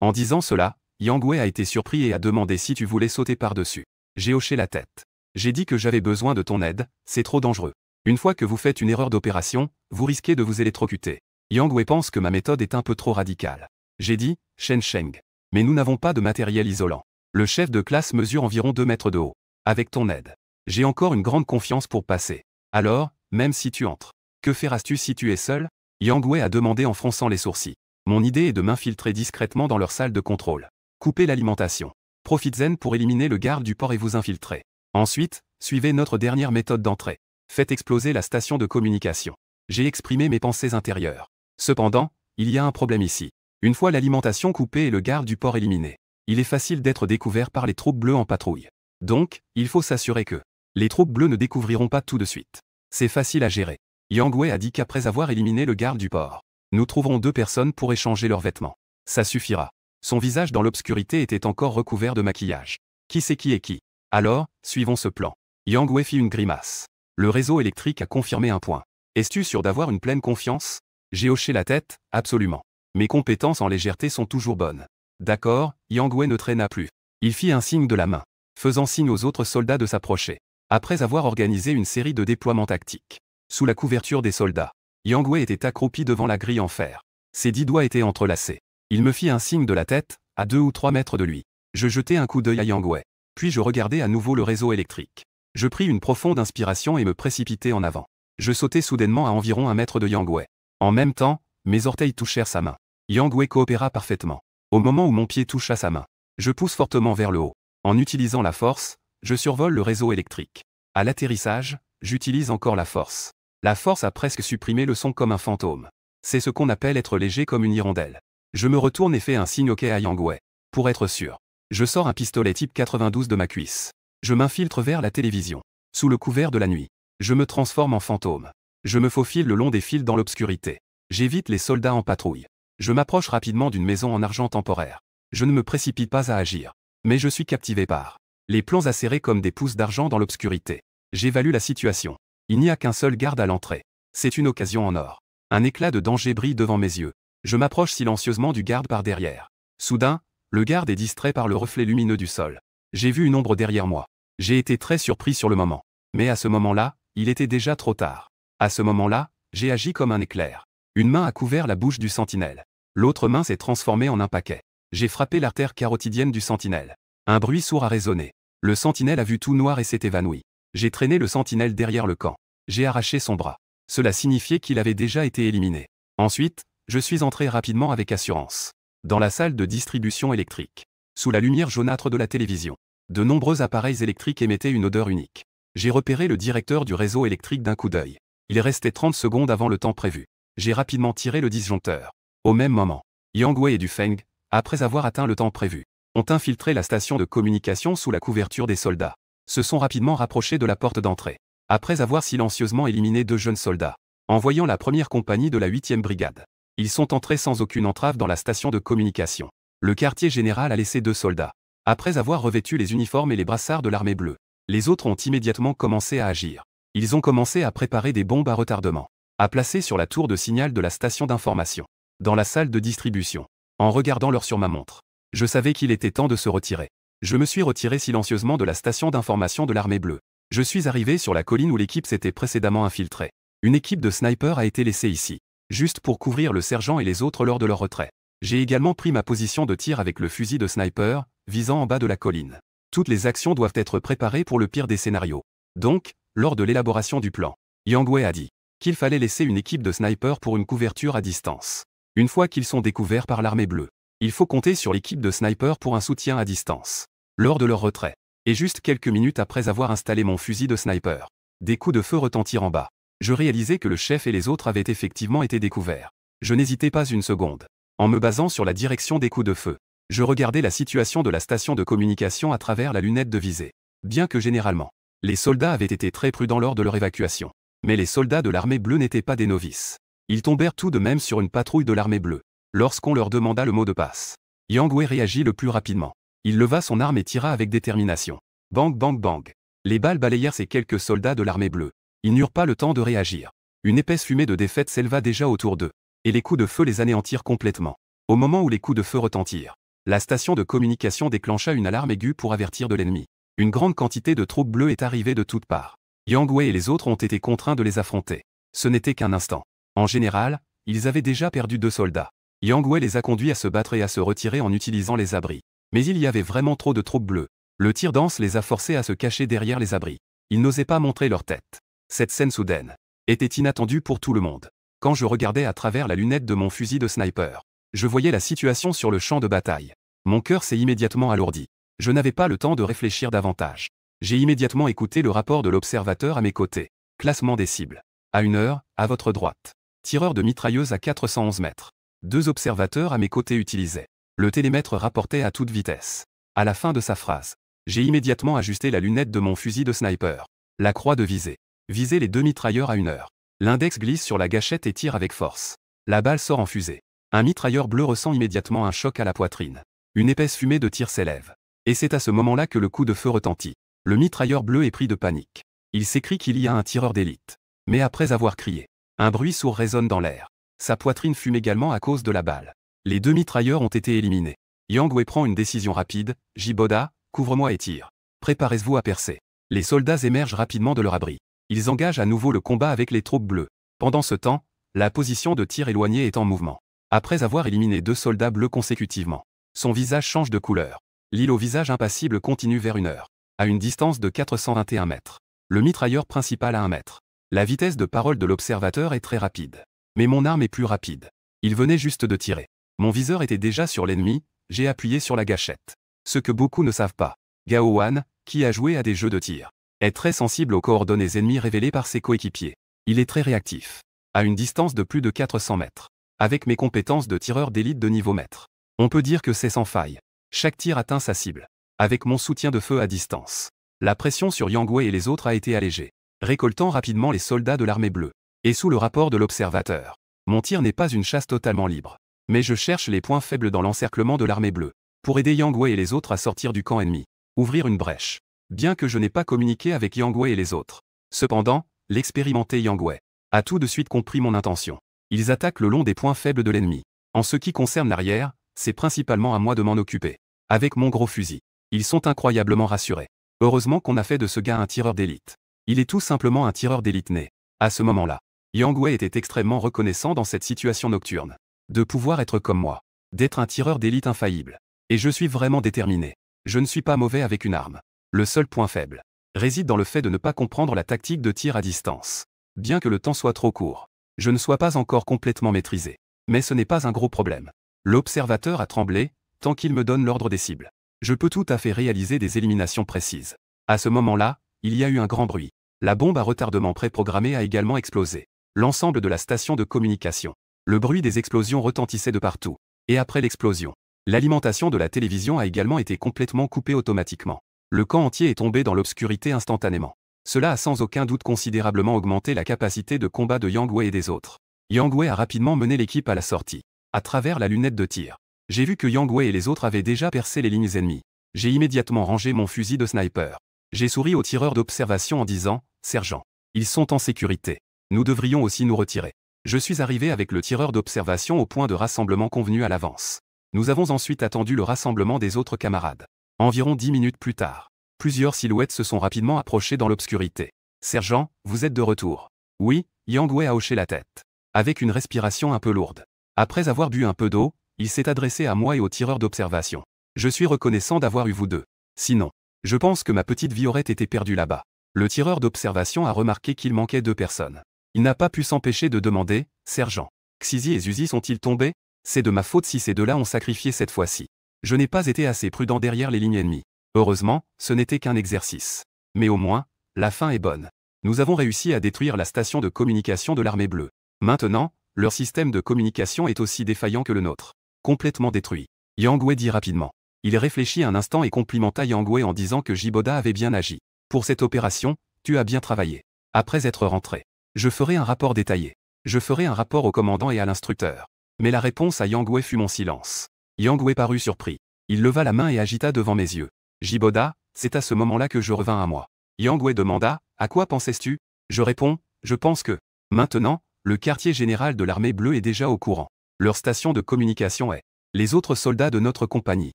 En disant cela, Yang Wei a été surpris et a demandé si tu voulais sauter par-dessus. J'ai hoché la tête. J'ai dit que j'avais besoin de ton aide, c'est trop dangereux. Une fois que vous faites une erreur d'opération, vous risquez de vous électrocuter. Yang Wei pense que ma méthode est un peu trop radicale. J'ai dit, Shen Sheng. Mais nous n'avons pas de matériel isolant. Le chef de classe mesure environ 2 mètres de haut. Avec ton aide, j'ai encore une grande confiance pour passer. Alors, même si tu entres, que feras-tu si tu es seul? Yang Wei a demandé en fronçant les sourcils. Mon idée est de m'infiltrer discrètement dans leur salle de contrôle. Coupez l'alimentation. Profitez-en pour éliminer le garde du port et vous infiltrer. Ensuite, suivez notre dernière méthode d'entrée. Faites exploser la station de communication. J'ai exprimé mes pensées intérieures. Cependant, il y a un problème ici. Une fois l'alimentation coupée et le garde du port éliminé, il est facile d'être découvert par les troupes bleues en patrouille. Donc, il faut s'assurer que les troupes bleues ne découvriront pas tout de suite. C'est facile à gérer. Yang Wei a dit qu'après avoir éliminé le garde du port, nous trouverons 2 personnes pour échanger leurs vêtements. Ça suffira. Son visage dans l'obscurité était encore recouvert de maquillage. Qui c'est qui est qui? Alors, suivons ce plan. Yang Wei fit une grimace. Le réseau électrique a confirmé un point. Es-tu sûr d'avoir une pleine confiance? J'ai hoché la tête, absolument. Mes compétences en légèreté sont toujours bonnes. D'accord, Yang Wei ne traîna plus. Il fit un signe de la main, faisant signe aux autres soldats de s'approcher. Après avoir organisé une série de déploiements tactiques, sous la couverture des soldats, Yang Wei était accroupi devant la grille en fer. Ses 10 doigts étaient entrelacés. Il me fit un signe de la tête, à 2 ou 3 mètres de lui. Je jetai un coup d'œil à Yang Wei. Puis je regardai à nouveau le réseau électrique. Je pris une profonde inspiration et me précipitai en avant. Je sautai soudainement à environ 1 mètre de Yang Wei. En même temps, mes orteils touchèrent sa main. Yang Wei coopéra parfaitement. Au moment où mon pied toucha sa main, je pousse fortement vers le haut. En utilisant la force, je survole le réseau électrique. À l'atterrissage, j'utilise encore la force. La force a presque supprimé le son comme un fantôme. C'est ce qu'on appelle être léger comme une hirondelle. Je me retourne et fais un signe OK à Yang Wei. Pour être sûr, je sors un pistolet type 92 de ma cuisse. Je m'infiltre vers la télévision. Sous le couvert de la nuit, je me transforme en fantôme. Je me faufile le long des fils dans l'obscurité. J'évite les soldats en patrouille. Je m'approche rapidement d'une maison en argent temporaire. Je ne me précipite pas à agir. Mais je suis captivé par les plans acérés comme des pousses d'argent dans l'obscurité. J'évalue la situation. Il n'y a qu'un seul garde à l'entrée. C'est une occasion en or. Un éclat de danger brille devant mes yeux. Je m'approche silencieusement du garde par derrière. Soudain, le garde est distrait par le reflet lumineux du sol. J'ai vu une ombre derrière moi. J'ai été très surpris sur le moment. Mais à ce moment-là, il était déjà trop tard. À ce moment-là, j'ai agi comme un éclair. Une main a couvert la bouche du sentinelle. L'autre main s'est transformée en un paquet. J'ai frappé l'artère carotidienne du sentinelle. Un bruit sourd a résonné. Le sentinelle a vu tout noir et s'est évanoui. J'ai traîné le sentinelle derrière le camp. J'ai arraché son bras. Cela signifiait qu'il avait déjà été éliminé. Ensuite, je suis entré rapidement avec assurance dans la salle de distribution électrique. Sous la lumière jaunâtre de la télévision, de nombreux appareils électriques émettaient une odeur unique. J'ai repéré le directeur du réseau électrique d'un coup d'œil. Il restait 30 secondes avant le temps prévu. J'ai rapidement tiré le disjoncteur. Au même moment, Yang Wei et Du Feng, après avoir atteint le temps prévu, ont infiltré la station de communication sous la couverture des soldats, se sont rapidement rapprochés de la porte d'entrée. Après avoir silencieusement éliminé 2 jeunes soldats, en voyant la première compagnie de la 8e brigade, Ils sont entrés sans aucune entrave dans la station de communication. Le quartier général a laissé 2 soldats. Après avoir revêtu les uniformes et les brassards de l'armée bleue, les autres ont immédiatement commencé à agir. Ils ont commencé à préparer des bombes à retardement, à placer sur la tour de signal de la station d'information, dans la salle de distribution. En regardant l'heure sur ma montre, je savais qu'il était temps de se retirer. Je me suis retiré silencieusement de la station d'information de l'armée bleue. Je suis arrivé sur la colline où l'équipe s'était précédemment infiltrée. Une équipe de snipers a été laissée ici, juste pour couvrir le sergent et les autres lors de leur retrait. J'ai également pris ma position de tir avec le fusil de sniper, visant en bas de la colline. Toutes les actions doivent être préparées pour le pire des scénarios. Donc, lors de l'élaboration du plan, Yang Wei a dit qu'il fallait laisser une équipe de snipers pour une couverture à distance. Une fois qu'ils sont découverts par l'armée bleue, il faut compter sur l'équipe de snipers pour un soutien à distance. Lors de leur retrait, et juste quelques minutes après avoir installé mon fusil de sniper, des coups de feu retentirent en bas. Je réalisais que le chef et les autres avaient effectivement été découverts. Je n'hésitais pas une seconde. En me basant sur la direction des coups de feu, je regardais la situation de la station de communication à travers la lunette de visée. Bien que généralement, les soldats avaient été très prudents lors de leur évacuation. Mais les soldats de l'armée bleue n'étaient pas des novices. Ils tombèrent tout de même sur une patrouille de l'armée bleue, lorsqu'on leur demanda le mot de passe. Yang Wei réagit le plus rapidement. Il leva son arme et tira avec détermination. Bang bang bang. Les balles balayèrent ces quelques soldats de l'armée bleue. Ils n'eurent pas le temps de réagir. Une épaisse fumée de défaite s'éleva déjà autour d'eux, et les coups de feu les anéantirent complètement. Au moment où les coups de feu retentirent, la station de communication déclencha une alarme aiguë pour avertir de l'ennemi. Une grande quantité de troupes bleues est arrivée de toutes parts. Yang Wei et les autres ont été contraints de les affronter. Ce n'était qu'un instant. En général, ils avaient déjà perdu 2 soldats. Yang Wei les a conduits à se battre et à se retirer en utilisant les abris. Mais il y avait vraiment trop de troupes bleues. Le tir dense les a forcés à se cacher derrière les abris. Ils n'osaient pas montrer leur tête. Cette scène soudaine était inattendue pour tout le monde. Quand je regardais à travers la lunette de mon fusil de sniper, je voyais la situation sur le champ de bataille. Mon cœur s'est immédiatement alourdi. Je n'avais pas le temps de réfléchir davantage. J'ai immédiatement écouté le rapport de l'observateur à mes côtés. Classement des cibles. À 1 heure, à votre droite. Tireur de mitrailleuse à 411 mètres. 2 observateurs à mes côtés utilisaient. Le télémètre rapportait à toute vitesse. À la fin de sa phrase, j'ai immédiatement ajusté la lunette de mon fusil de sniper. La croix de visée. Visez les 2 mitrailleurs à 1 heure. L'index glisse sur la gâchette et tire avec force. La balle sort en fusée. Un mitrailleur bleu ressent immédiatement un choc à la poitrine. Une épaisse fumée de tir s'élève. Et c'est à ce moment-là que le coup de feu retentit. Le mitrailleur bleu est pris de panique. Il s'écrie qu'il y a un tireur d'élite. Mais après avoir crié, un bruit sourd résonne dans l'air. Sa poitrine fume également à cause de la balle. Les 2 mitrailleurs ont été éliminés. Yang Wei prend une décision rapide. Jiboda, couvre-moi et tire. Préparez-vous à percer. Les soldats émergent rapidement de leur abri. Ils engagent à nouveau le combat avec les troupes bleues. Pendant ce temps, la position de tir éloignée est en mouvement. Après avoir éliminé 2 soldats bleus consécutivement, son visage change de couleur. L'île au visage impassible continue vers 1 heure. À une distance de 421 mètres. Le mitrailleur principal à 1 mètre. La vitesse de parole de l'observateur est très rapide. Mais mon arme est plus rapide. Il venait juste de tirer. Mon viseur était déjà sur l'ennemi, j'ai appuyé sur la gâchette. Ce que beaucoup ne savent pas. Gao Wan, qui a joué à des jeux de tir, est très sensible aux coordonnées ennemies révélées par ses coéquipiers. Il est très réactif. À une distance de plus de 400 mètres. Avec mes compétences de tireur d'élite de niveau maître, on peut dire que c'est sans faille. Chaque tir atteint sa cible. Avec mon soutien de feu à distance, la pression sur Yang Wei et les autres a été allégée, récoltant rapidement les soldats de l'armée bleue. Et sous le rapport de l'observateur, mon tir n'est pas une chasse totalement libre. Mais je cherche les points faibles dans l'encerclement de l'armée bleue, pour aider Yang Wei et les autres à sortir du camp ennemi. Ouvrir une brèche. Bien que je n'ai pas communiqué avec Yang Wei et les autres. Cependant, l'expérimenté Yang Wei a tout de suite compris mon intention. Ils attaquent le long des points faibles de l'ennemi. En ce qui concerne l'arrière, c'est principalement à moi de m'en occuper. Avec mon gros fusil. Ils sont incroyablement rassurés. Heureusement qu'on a fait de ce gars un tireur d'élite. Il est tout simplement un tireur d'élite né. À ce moment-là, Yang Wei était extrêmement reconnaissant dans cette situation nocturne. De pouvoir être comme moi. D'être un tireur d'élite infaillible. Et je suis vraiment déterminé. Je ne suis pas mauvais avec une arme. Le seul point faible réside dans le fait de ne pas comprendre la tactique de tir à distance. Bien que le temps soit trop court, je ne sois pas encore complètement maîtrisé. Mais ce n'est pas un gros problème. L'observateur a tremblé, tant qu'il me donne l'ordre des cibles. Je peux tout à fait réaliser des éliminations précises. À ce moment-là, il y a eu un grand bruit. La bombe à retardement préprogrammée a également explosé. L'ensemble de la station de communication. Le bruit des explosions retentissait de partout. Et après l'explosion, l'alimentation de la télévision a également été complètement coupée automatiquement. Le camp entier est tombé dans l'obscurité instantanément. Cela a sans aucun doute considérablement augmenté la capacité de combat de Yang Wei et des autres. Yang Wei a rapidement mené l'équipe à la sortie. À travers la lunette de tir, j'ai vu que Yang Wei et les autres avaient déjà percé les lignes ennemies. J'ai immédiatement rangé mon fusil de sniper. J'ai souri au tireur d'observation en disant « Sergent, ils sont en sécurité. Nous devrions aussi nous retirer. » Je suis arrivé avec le tireur d'observation au point de rassemblement convenu à l'avance. Nous avons ensuite attendu le rassemblement des autres camarades. Environ 10 minutes plus tard, plusieurs silhouettes se sont rapidement approchées dans l'obscurité. « Sergent, vous êtes de retour. » Oui, Yang Wei a hoché la tête. Avec une respiration un peu lourde. Après avoir bu un peu d'eau, il s'est adressé à moi et au tireur d'observation. Je suis reconnaissant d'avoir eu vous deux. Sinon, je pense que ma petite vie aurait été perdue là-bas. Le tireur d'observation a remarqué qu'il manquait 2 personnes. Il n'a pas pu s'empêcher de demander « Sergent, Xizi et Zuzi sont-ils tombés? C'est de ma faute si ces deux-là ont sacrifié cette fois-ci. Je n'ai pas été assez prudent derrière les lignes ennemies. Heureusement, ce n'était qu'un exercice. Mais au moins, la fin est bonne. Nous avons réussi à détruire la station de communication de l'armée bleue. Maintenant, leur système de communication est aussi défaillant que le nôtre. Complètement détruit. Yang Wei dit rapidement. Il réfléchit un instant et complimenta Yang Wei en disant que Jiboda avait bien agi. Pour cette opération, tu as bien travaillé. Après être rentré, je ferai un rapport détaillé. Je ferai un rapport au commandant et à l'instructeur. Mais la réponse à Yang Wei fut mon silence. Yang Wei parut surpris. Il leva la main et agita devant mes yeux. Jiboda, c'est à ce moment-là que je revins à moi. Yang Wei demanda, à quoi pensais-tu? Je réponds, je pense que, maintenant, le quartier général de l'armée bleue est déjà au courant. Leur station de communication est. Les autres soldats de notre compagnie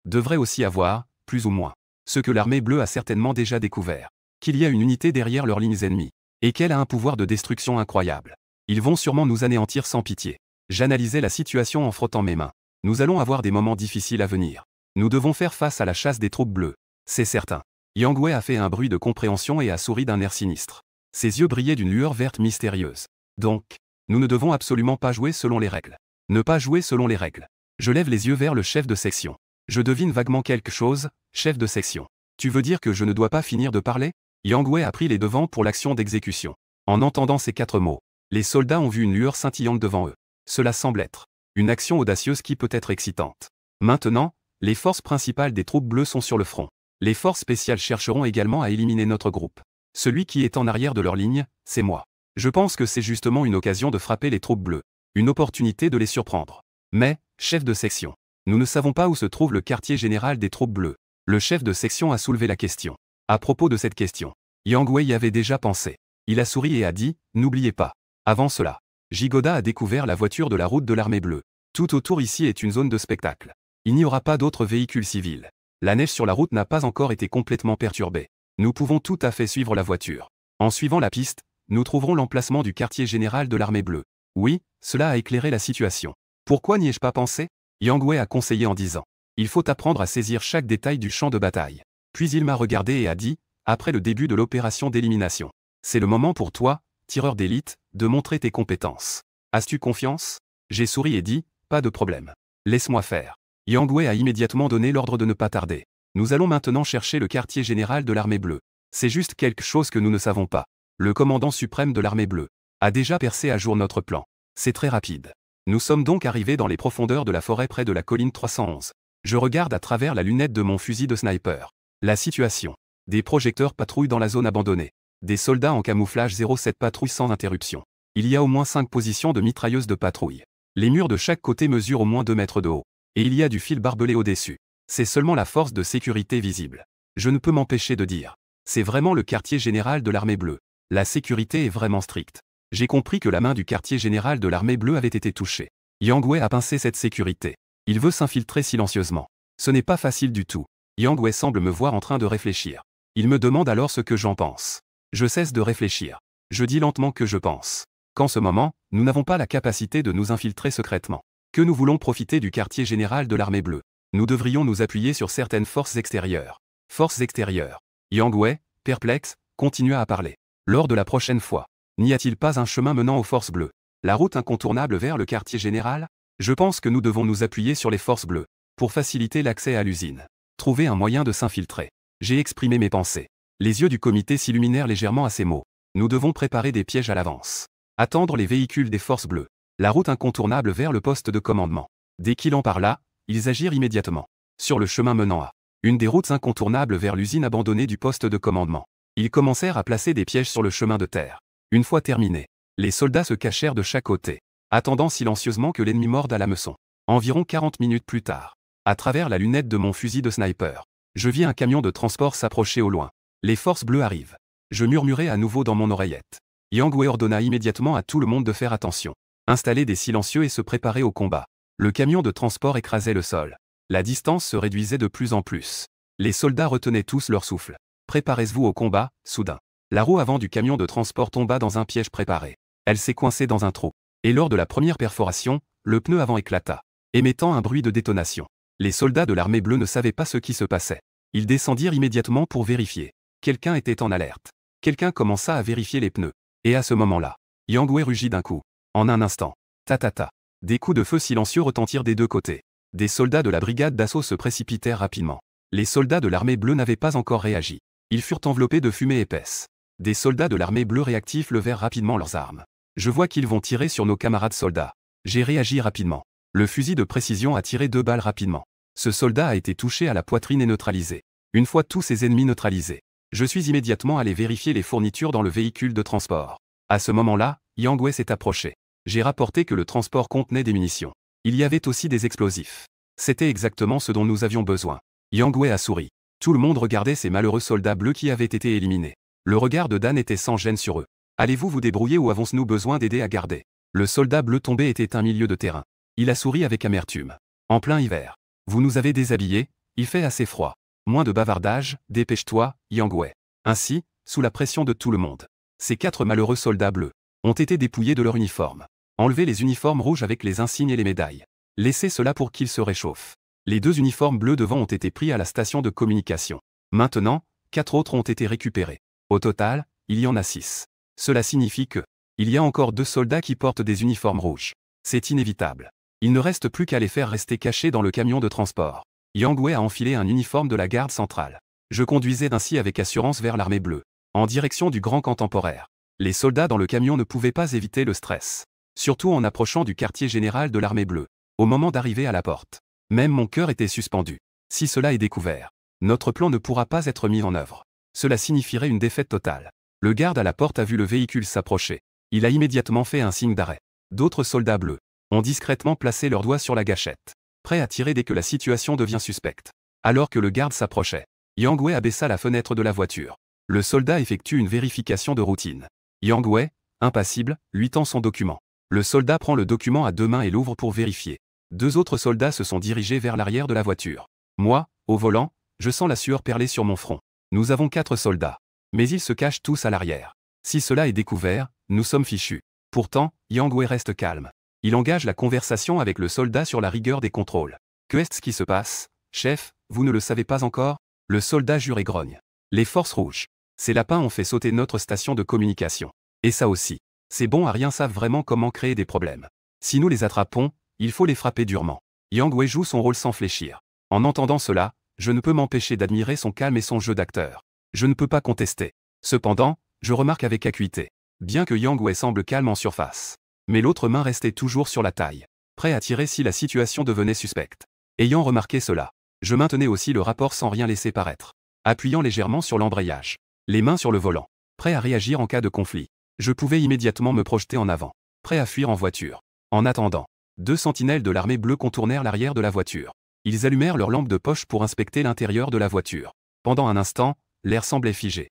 devraient aussi avoir, plus ou moins, ce que l'armée bleue a certainement déjà découvert. Qu'il y a une unité derrière leurs lignes ennemies. Et qu'elle a un pouvoir de destruction incroyable. Ils vont sûrement nous anéantir sans pitié. J'analysais la situation en frottant mes mains. Nous allons avoir des moments difficiles à venir. Nous devons faire face à la chasse des troupes bleues. C'est certain. Yang Wei a fait un bruit de compréhension et a souri d'un air sinistre. Ses yeux brillaient d'une lueur verte mystérieuse. Donc, nous ne devons absolument pas jouer selon les règles. Ne pas jouer selon les règles. Je lève les yeux vers le chef de section. Je devine vaguement quelque chose, chef de section. Tu veux dire que je ne dois pas finir de parler? Yang Wei a pris les devants pour l'action d'exécution. En entendant ces 4 mots, les soldats ont vu une lueur scintillante devant eux. Cela semble être une action audacieuse qui peut être excitante. Maintenant, les forces principales des troupes bleues sont sur le front. Les forces spéciales chercheront également à éliminer notre groupe. Celui qui est en arrière de leur ligne, c'est moi. Je pense que c'est justement une occasion de frapper les troupes bleues. Une opportunité de les surprendre. Mais, chef de section, nous ne savons pas où se trouve le quartier général des troupes bleues. Le chef de section a soulevé la question. À propos de cette question, Yang Wei y avait déjà pensé. Il a souri et a dit, n'oubliez pas. Avant cela, Jiboda a découvert la voiture de la route de l'armée bleue. Tout autour ici est une zone de spectacle. Il n'y aura pas d'autres véhicules civils. La neige sur la route n'a pas encore été complètement perturbée. Nous pouvons tout à fait suivre la voiture. En suivant la piste, nous trouverons l'emplacement du quartier général de l'armée bleue. Oui, cela a éclairé la situation. Pourquoi n'y ai-je pas pensé? Yang Wei a conseillé en disant. Il faut apprendre à saisir chaque détail du champ de bataille. Puis il m'a regardé et a dit, après le début de l'opération d'élimination. C'est le moment pour toi, tireur d'élite, de montrer tes compétences. As-tu confiance? J'ai souri et dit, pas de problème. Laisse-moi faire. Yang Wei a immédiatement donné l'ordre de ne pas tarder. Nous allons maintenant chercher le quartier général de l'armée bleue. C'est juste quelque chose que nous ne savons pas. Le commandant suprême de l'armée bleue a déjà percé à jour notre plan. C'est très rapide. Nous sommes donc arrivés dans les profondeurs de la forêt près de la colline 311. Je regarde à travers la lunette de mon fusil de sniper. La situation. Des projecteurs patrouillent dans la zone abandonnée. Des soldats en camouflage 07 patrouillent sans interruption. Il y a au moins 5 positions de mitrailleuses de patrouille. Les murs de chaque côté mesurent au moins 2 mètres de haut. Et il y a du fil barbelé au-dessus. C'est seulement la force de sécurité visible. Je ne peux m'empêcher de dire. C'est vraiment le quartier général de l'armée bleue. La sécurité est vraiment stricte. J'ai compris que la main du quartier général de l'armée bleue avait été touchée. Yang Wei a pincé cette sécurité. Il veut s'infiltrer silencieusement. Ce n'est pas facile du tout. Yang Wei semble me voir en train de réfléchir. Il me demande alors ce que j'en pense. Je cesse de réfléchir. Je dis lentement que je pense. Qu'en ce moment, nous n'avons pas la capacité de nous infiltrer secrètement. Que nous voulons profiter du quartier général de l'armée bleue. Nous devrions nous appuyer sur certaines forces extérieures. Forces extérieures. Yang Wei, perplexe, continua à parler. Lors de la prochaine fois, n'y a-t-il pas un chemin menant aux forces bleues? La route incontournable vers le quartier général? Je pense que nous devons nous appuyer sur les forces bleues. Pour faciliter l'accès à l'usine. Trouver un moyen de s'infiltrer. J'ai exprimé mes pensées. Les yeux du comité s'illuminèrent légèrement à ces mots. Nous devons préparer des pièges à l'avance. Attendre les véhicules des forces bleues. La route incontournable vers le poste de commandement. Dès qu'ils en parla, ils agirent immédiatement. Sur le chemin menant à une des routes incontournables vers l'usine abandonnée du poste de commandement. Ils commencèrent à placer des pièges sur le chemin de terre. Une fois terminé, les soldats se cachèrent de chaque côté. attendant silencieusement que l'ennemi morde à l'hameçon. Environ 40 minutes plus tard, à travers la lunette de mon fusil de sniper, je vis un camion de transport s'approcher au loin. Les forces bleues arrivent. Je murmurai à nouveau dans mon oreillette. Yang Wei ordonna immédiatement à tout le monde de faire attention, installer des silencieux et se préparer au combat. Le camion de transport écrasait le sol. La distance se réduisait de plus en plus. Les soldats retenaient tous leur souffle. Préparez-vous au combat, soudain. La roue avant du camion de transport tomba dans un piège préparé. Elle s'est coincée dans un trou. Et lors de la première perforation, le pneu avant éclata, émettant un bruit de détonation. Les soldats de l'armée bleue ne savaient pas ce qui se passait. Ils descendirent immédiatement pour vérifier. Quelqu'un était en alerte. Quelqu'un commença à vérifier les pneus. Et à ce moment-là, Yang Wei rugit d'un coup. En un instant. Ta. Des coups de feu silencieux retentirent des deux côtés. Des soldats de la brigade d'assaut se précipitèrent rapidement. Les soldats de l'armée bleue n'avaient pas encore réagi. Ils furent enveloppés de fumée épaisse. Des soldats de l'armée bleue réactifs levèrent rapidement leurs armes. Je vois qu'ils vont tirer sur nos camarades soldats. J'ai réagi rapidement. Le fusil de précision a tiré 2 balles rapidement. Ce soldat a été touché à la poitrine et neutralisé. Une fois tous ses ennemis neutralisés, je suis immédiatement allé vérifier les fournitures dans le véhicule de transport. À ce moment-là, Yang Wei s'est approché. J'ai rapporté que le transport contenait des munitions. Il y avait aussi des explosifs. C'était exactement ce dont nous avions besoin. Yang Wei a souri. Tout le monde regardait ces malheureux soldats bleus qui avaient été éliminés. Le regard de Dan était sans gêne sur eux. Allez-vous vous débrouiller ou avons-nous besoin d'aider à garder? Le soldat bleu tombé était un milieu de terrain. Il a souri avec amertume. En plein hiver. Vous nous avez déshabillés, il fait assez froid. Moins de bavardage, dépêche-toi, Yang Wei. Ainsi, sous la pression de tout le monde, ces 4 malheureux soldats bleus ont été dépouillés de leur uniforme. Enlevez les uniformes rouges avec les insignes et les médailles. Laissez cela pour qu'ils se réchauffent. Les 2 uniformes bleus devant ont été pris à la station de communication. Maintenant, 4 autres ont été récupérés. Au total, il y en a 6. Cela signifie que, il y a encore 2 soldats qui portent des uniformes rouges. C'est inévitable. Il ne reste plus qu'à les faire rester cachés dans le camion de transport. Yang Wei a enfilé un uniforme de la garde centrale. Je conduisais ainsi avec assurance vers l'armée bleue, en direction du grand camp temporaire. Les soldats dans le camion ne pouvaient pas éviter le stress. Surtout en approchant du quartier général de l'armée bleue. Au moment d'arriver à la porte, même mon cœur était suspendu. Si cela est découvert, notre plan ne pourra pas être mis en œuvre. Cela signifierait une défaite totale. Le garde à la porte a vu le véhicule s'approcher. Il a immédiatement fait un signe d'arrêt. D'autres soldats bleus ont discrètement placé leurs doigts sur la gâchette, prêts à tirer dès que la situation devient suspecte. Alors que le garde s'approchait, Yang Wei abaissa la fenêtre de la voiture. Le soldat effectue une vérification de routine. Yang Wei, impassible, lui tend son document. Le soldat prend le document à 2 mains et l'ouvre pour vérifier. 2 autres soldats se sont dirigés vers l'arrière de la voiture. Moi, au volant, je sens la sueur perler sur mon front. Nous avons 4 soldats. Mais ils se cachent tous à l'arrière. Si cela est découvert, nous sommes fichus. Pourtant, Yang Wei reste calme. Il engage la conversation avec le soldat sur la rigueur des contrôles. Qu'est-ce qui se passe, chef, vous ne le savez pas encore? Le soldat jure et grogne. Les forces rouges. Ces lapins ont fait sauter notre station de communication. Et ça aussi. Ces bons à rien savent vraiment comment créer des problèmes. Si nous les attrapons, il faut les frapper durement. Yang Wei joue son rôle sans fléchir. En entendant cela, je ne peux m'empêcher d'admirer son calme et son jeu d'acteur. Je ne peux pas contester. Cependant, je remarque avec acuité. Bien que Yang Wei semble calme en surface. Mais l'autre main restait toujours sur la taille, prêt à tirer si la situation devenait suspecte. Ayant remarqué cela, je maintenais aussi le rapport sans rien laisser paraître. Appuyant légèrement sur l'embrayage, les mains sur le volant, prêt à réagir en cas de conflit. Je pouvais immédiatement me projeter en avant, prêt à fuir en voiture. En attendant, 2 sentinelles de l'armée bleue contournèrent l'arrière de la voiture. Ils allumèrent leur lampe de poche pour inspecter l'intérieur de la voiture. Pendant un instant, l'air semblait figé.